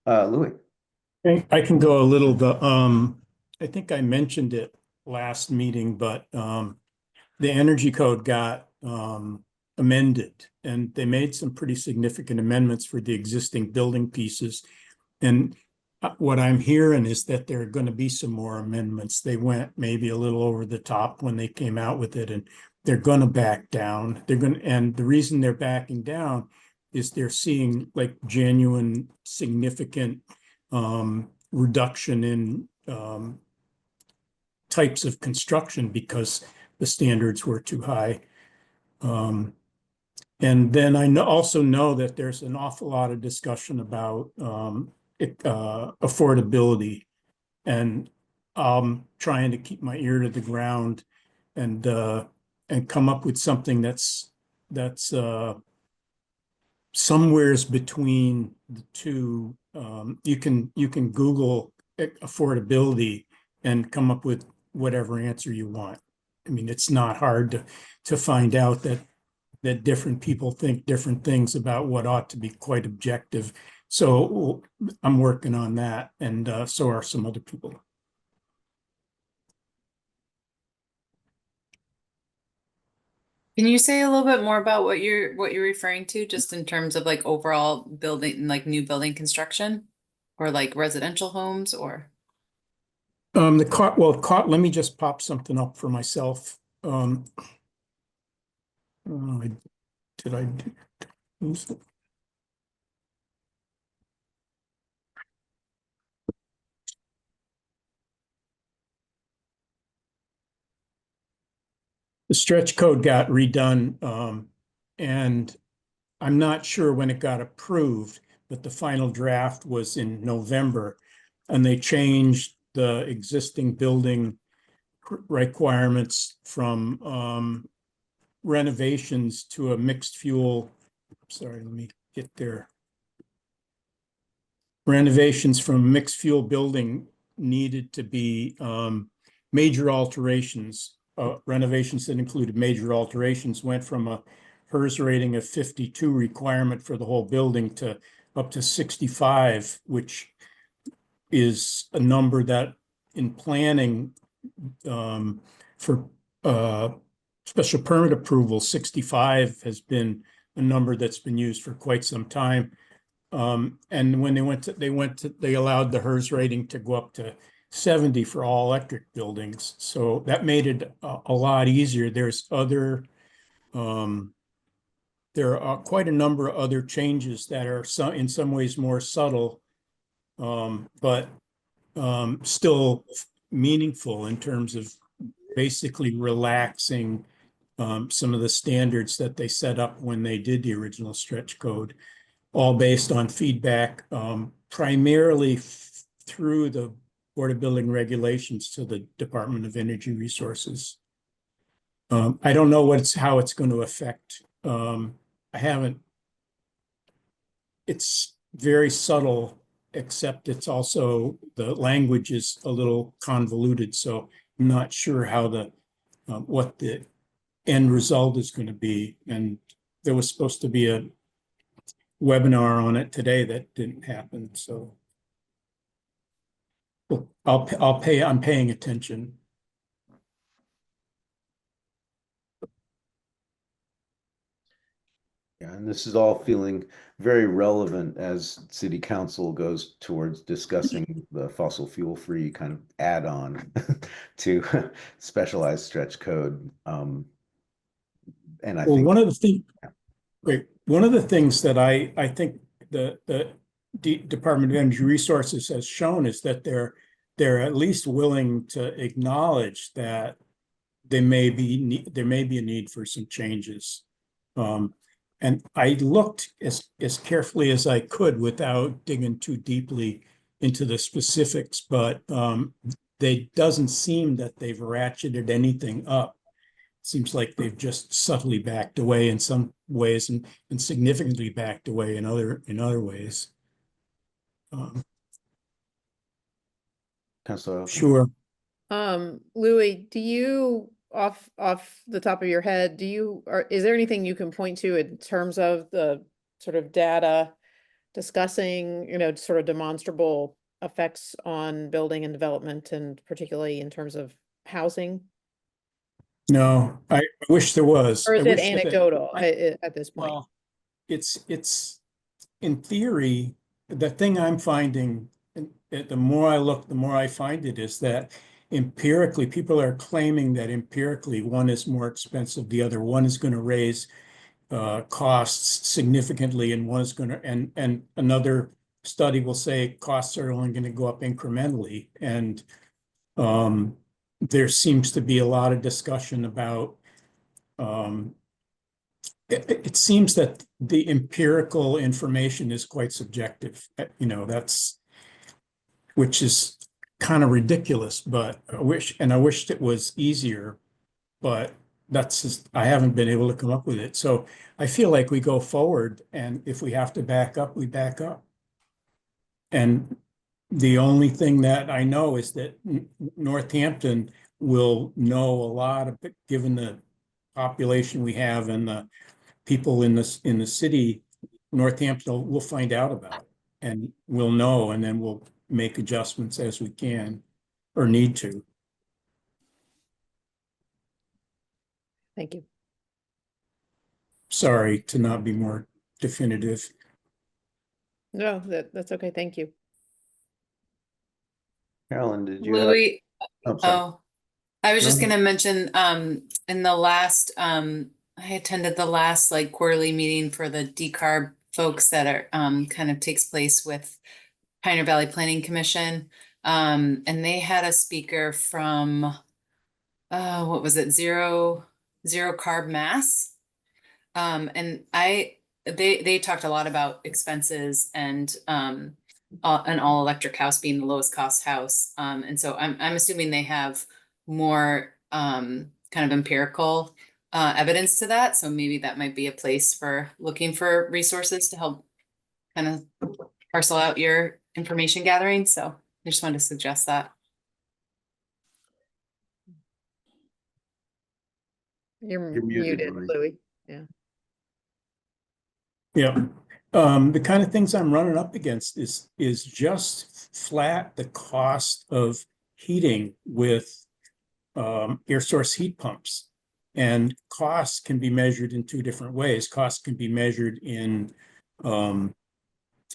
Louis. I can go a little, I think I mentioned it last meeting, but the energy code got amended and they made some pretty significant amendments for the existing building pieces. And what I'm hearing is that there are going to be some more amendments. They went maybe a little over the top when they came out with it, and they're going to back down. And the reason they're backing down is they're seeing like genuine, significant reduction in types of construction because the standards were too high. And then I also know that there's an awful lot of discussion about affordability, and I'm trying to keep my ear to the ground and come up with something that's somewheres between the two. You can Google affordability and come up with whatever answer you want. I mean, it's not hard to find out that different people think different things about what ought to be quite objective. So I'm working on that, and so are some other people. Can you say a little bit more about what you're referring to, just in terms of like overall building, like new building construction, or like residential homes, or? Let me just pop something up for myself. Did I lose it? The stretch code got redone, and I'm not sure when it got approved, but the final draft was in November, and they changed the existing building requirements from renovations to a mixed fuel. Sorry, let me get there. Renovations from mixed fuel building needed to be major alterations. Renovations that included major alterations went from a HERS rating of 52 requirement for the whole building to up to 65, which is a number that in planning for special permit approval, 65 has been a number that's been used for quite some time. And when they allowed the HERS rating to go up to 70 for all electric buildings. So that made it a lot easier. There are quite a number of other changes that are in some ways more subtle, but still meaningful in terms of basically relaxing some of the standards that they set up when they did the original stretch code. all based on feedback, primarily through the Board of Building Regulations to the Department of Energy Resources. I don't know how it's going to affect. I haven't. It's very subtle, except it's also, the language is a little convoluted, so I'm not sure how what the end result is going to be. And there was supposed to be a webinar on it today that didn't happen, so I'm paying attention. Yeah, and this is all feeling very relevant as city council goes towards discussing the fossil fuel free kind of add-on to specialized stretch code. And I Well, think one of the things that I think the Department of Energy Resources has shown is that they're at least willing to acknowledge that there may be a need for some changes. And I looked as carefully as I could without digging too deeply into the specifics, but they doesn't seem that they've ratcheted anything up. Seems like they've just subtly backed away in some ways and significantly backed away in other ways. Councilor. Sure. Louis, do you off the top of your head, is there anything you can point to in terms of the sort of data discussing, sort of demonstrable effects on building and development, and particularly in terms of housing? No, I wish there was. Or is I it wish that anecdotal at this point? Well, it's in theory, the thing I'm finding, and the more I look, the more I find it, is that empirically, people are claiming that empirically one is more expensive, the other one is going to raise costs significantly, and one is going to, and another study will say costs are only going to go up incrementally. And there seems to be a lot of discussion about it seems that the empirical information is quite subjective, which is kind of ridiculous, but I wish it was easier, but that's just, I haven't been able to come up with it. So I feel like we go forward, and if we have to back up, we back up. And the only thing that I know is that Northampton will know a lot of it, given the population we have and the people in the city. Northampton will find out about it, and we'll know, and then we'll make adjustments as we can or need to. Thank you. Sorry to not be more definitive. No, that's okay. Thank you. Carolyn, did you have? Louis, Oh, sorry. I was just No. gonna mention, in the last, I attended the last like quarterly meeting for the decarb folks that are, kind of takes place with Pioneer Valley Planning Commission. And they had a speaker from, what was it? Zero Carb Mass. And they talked a lot about expenses and, an all electric house being the lowest cost house. And so I'm assuming they have more, kind of empirical, evidence to that. So maybe that might be a place for looking for resources to help kind of parcel out your information gathering. So I just wanted to suggest that. You're You're muted, muted, Louis. Louis. Yeah. Yeah. The kind of things I'm running up against is just flat the cost of heating with air source heat pumps. And costs can be measured in two different ways. Costs can be measured in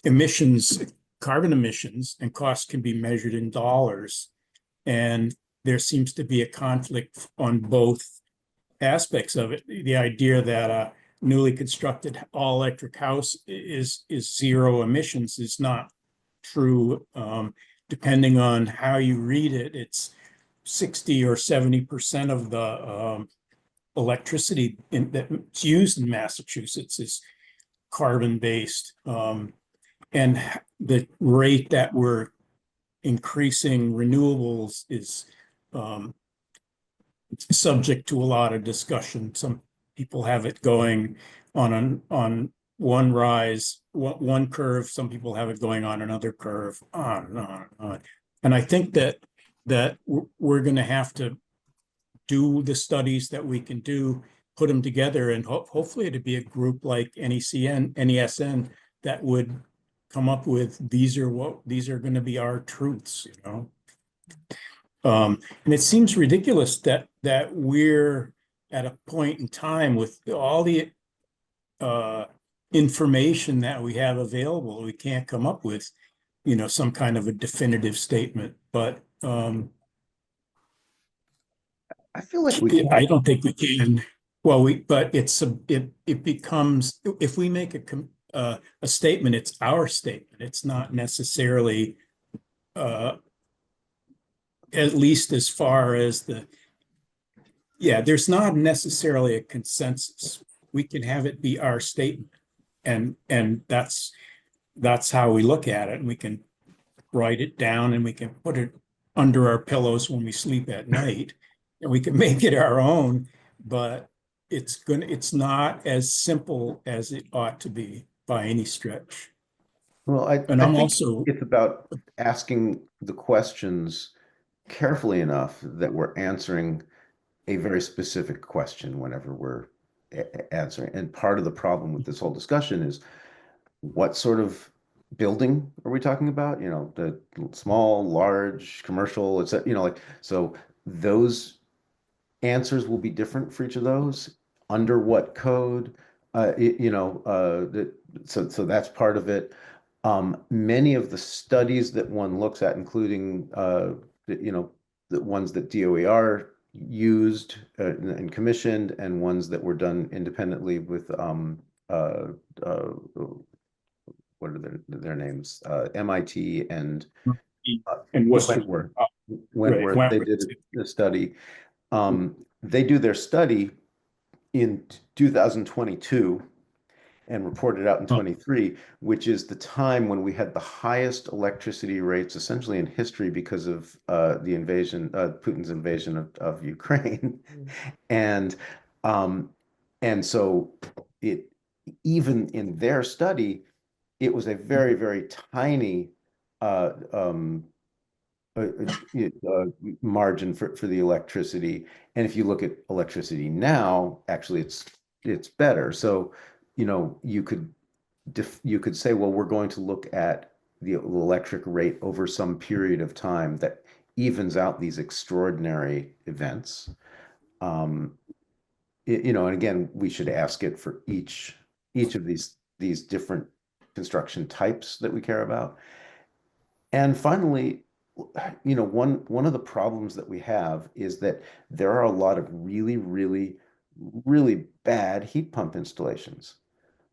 emissions, carbon emissions, and costs can be measured in dollars. And there seems to be a conflict on both aspects of it. The idea that a newly constructed all electric house is zero emissions is not true. Depending on how you read it, it's 60 or 70% of the electricity that's used in Massachusetts is carbon-based. And the rate that we're increasing renewables is subject to a lot of discussion. Some people have it going on one rise, one curve. Some people have it going on another curve, on and on and on. And I think that we're going to have to do the studies that we can do, put them together, and hopefully it'd be a group like NESN that would come up with these are going to be our truths, you know. And it seems ridiculous that we're at a point in time with all the information that we have available, we can't come up with, you know, some kind of a definitive statement. But I feel like we can. I don't think we can. Well, but it becomes, if we make a statement, it's our statement. It's not necessarily at least as far as there's not necessarily a consensus. We can have it be our statement, and that's how we look at it, and we can write it down, and we can put it under our pillows when we sleep at night, and we can make it our own, but it's not as simple as it ought to be by any stretch. Well, And I I'm think also it's about asking the questions carefully enough that we're answering a very specific question whenever we're answering. And part of the problem with this whole discussion is what sort of building are we talking about? You know, the small, large, commercial, etc. You know, like, so those answers will be different for each of those. Under what code? So that's part of it. Many of the studies that one looks at, including the ones that DOER used and commissioned, and ones that were done independently with what are their names? MIT and Worcester. Wentworth. They did a study. They do their study in 2022 and reported out in 23, which is the time when we had the highest electricity rates essentially in history because of the invasion, Putin's invasion of Ukraine. And so it, even in their study, it was a very, very tiny margin for the electricity. And if you look at electricity now, actually it's better. So, you know, you could say, well, we're going to look at the electric rate over some period of time that evens out these extraordinary events. You know, and again, we should ask it for each of these different construction types that we care about. And finally, you know, one of the problems that we have is that there are a lot of really, really, really bad heat pump installations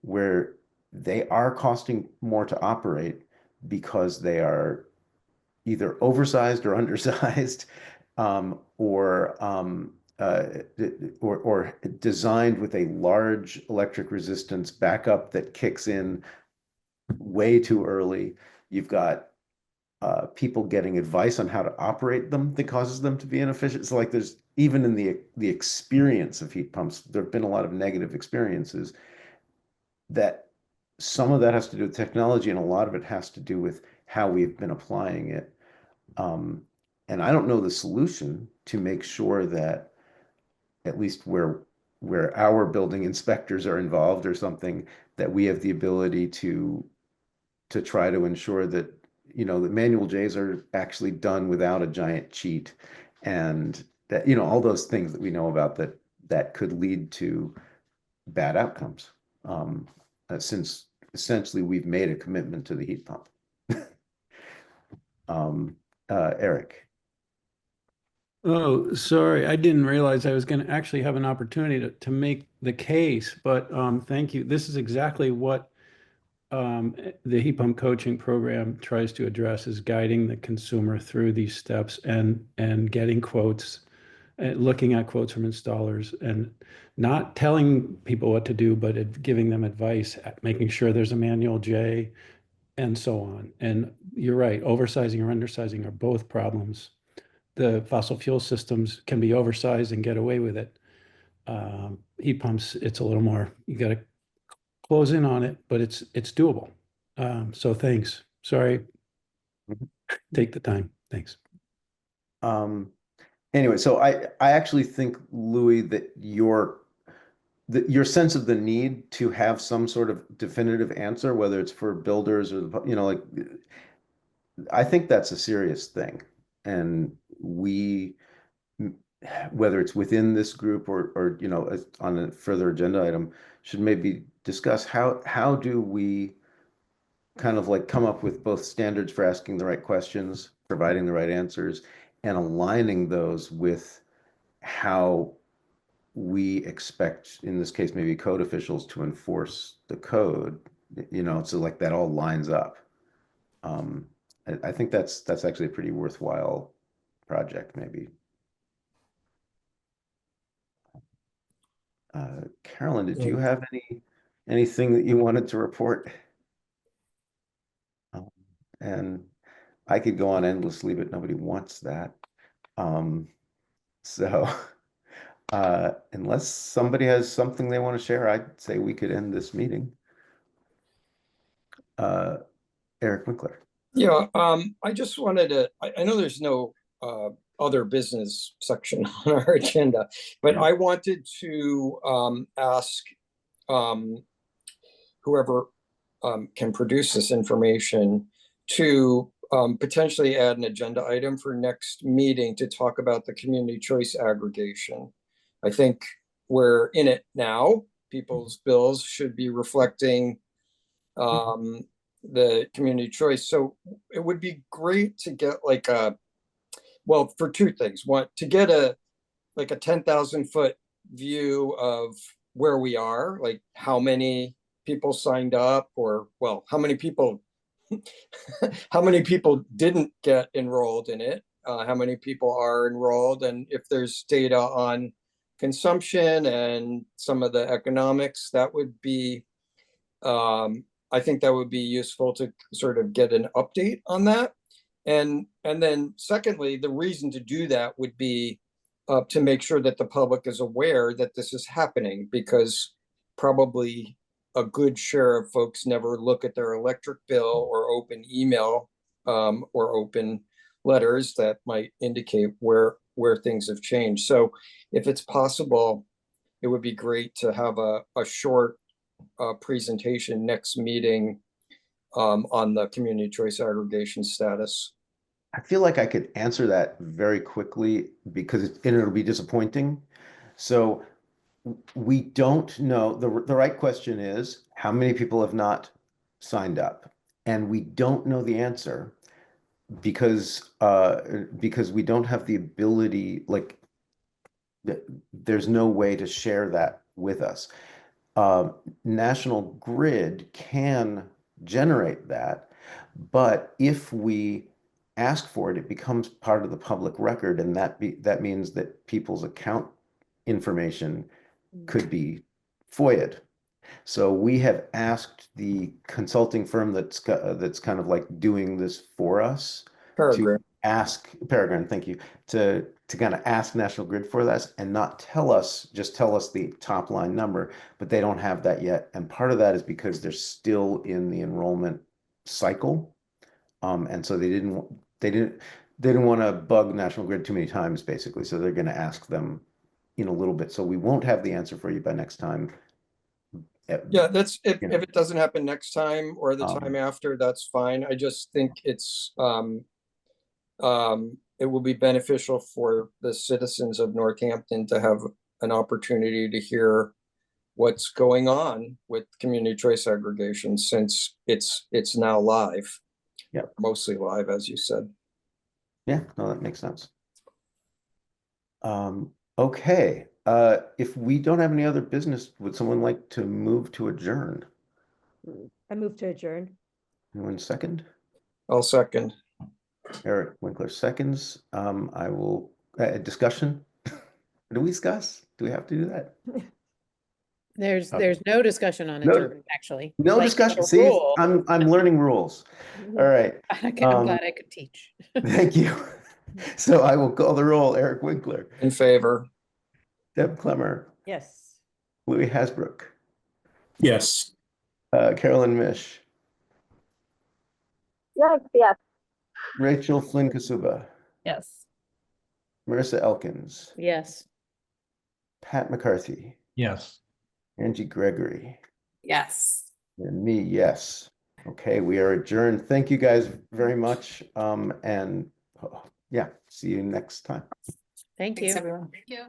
where they are costing more to operate because they are either oversized or undersized, or designed with a large electric resistance backup that kicks in way too early. You've got people getting advice on how to operate them that causes them to be inefficient. So like there's, even in the experience of heat pumps, there have been a lot of negative experiences. That some of that has to do with technology, and a lot of it has to do with how we've been applying it. And I don't know the solution to make sure that, at least where our building inspectors are involved or something, that we have the ability to try to ensure that, you know, the manual J's are actually done without a giant cheat, and that, you know, all those things that we know about that could lead to bad outcomes. Since essentially we've made a commitment to the heat pump. Eric. Oh, sorry. I didn't realize I was going to actually have an opportunity to make the case, but thank you. This is exactly what the heat pump coaching program tries to address, is guiding the consumer through these steps and getting quotes looking at quotes from installers and not telling people what to do, but giving them advice, making sure there's a manual J and so on. And you're right, oversizing or undersizing are both problems. The fossil fuel systems can be oversized and get away with it. Heat pumps, it's a little more, you got to close in on it, but it's doable. So thanks. Sorry. Take the time. Thanks. Anyway, so I actually think, Louis, that your sense of the need to have some sort of definitive answer, whether it's for builders or like, I think that's a serious thing, and whether it's within this group or on a further agenda item, should maybe discuss how do we kind of like come up with both standards for asking the right questions, providing the right answers, and aligning those with how we expect, in this case, maybe code officials to enforce the code, so like that all lines up. I think that's actually a pretty worthwhile project, maybe. Carolyn, did you have anything that you wanted to report? And I could go on endlessly, but nobody wants that. So unless somebody has something they want to share, I'd say we could end this meeting. Eric Winkler. Yeah, I just wanted to, I know there's no other business section on our agenda, but I wanted to ask whoever can produce this information to potentially add an agenda item for next meeting to talk about the community choice aggregation. I think we're in it now. People's bills should be reflecting the community choice. So it would be great to get like well, for two things. One, to get a 10,000 foot view of where we are, like how many people signed up, or well, how many people didn't get enrolled in it, how many people are enrolled, and if there's data on consumption and some of the economics, that would be I think that would be useful to sort of get an update on that. And then secondly, the reason to do that would be to make sure that the public is aware that this is happening, because probably a good share of folks never look at their electric bill or open email or open letters that might indicate where things have changed. So if it's possible, it would be great to have a short presentation next meeting on the community choice aggregation status. I feel like I could answer that very quickly because it'll be disappointing. So we don't know. The right question is, how many people have not signed up? And we don't know the answer because we don't have the ability, like there's no way to share that with us. National Grid can generate that, but if we ask for it, it becomes part of the public record, and that means that people's account information could be FOIA'd. So we have asked the consulting firm that's kind of like doing this for us Peregrine. to ask Peregrine, thank you, to kind of ask National Grid for this and not just tell us the top line number, but they don't have that yet. And part of that is because they're still in the enrollment cycle. And so they didn't want to bug National Grid too many times, basically. So they're going to ask them in a little bit. So we won't have the answer for you by next time. Yeah, that's if it doesn't happen next time or the time after, that's fine. I just think it's it will be beneficial for the citizens of Northampton to have an opportunity to hear what's going on with community choice aggregation, since it's now live. Yeah, mostly live, as you said. Yeah, no, that makes sense. Okay, if we don't have any other business, would someone like to move to adjourn? I move to adjourn. Anyone second? I'll second. Eric Winkler seconds. I will discussion. Do we discuss? Do we have to do that? There's Okay. no discussion on No- adjournment, actually. No Like, discussion. a See, rule. I'm learning rules. All right. I'm um, glad I could teach. Thank you. So I will call the roll. Eric Winkler, In favor. Deb Clemmer, Yes. Louis Hasbrook, Yes. Carolyn Mish, Yes, yes. Rachel Flynn Kasuba, Yes. Marissa Elkins, Yes. Pat McCarthy, Yes. Angie Gregory, Yes. and me, yes. Okay, we are adjourned. Thank you guys very much. And yeah, see you next time. Thank Thanks, you. everyone. Thank you.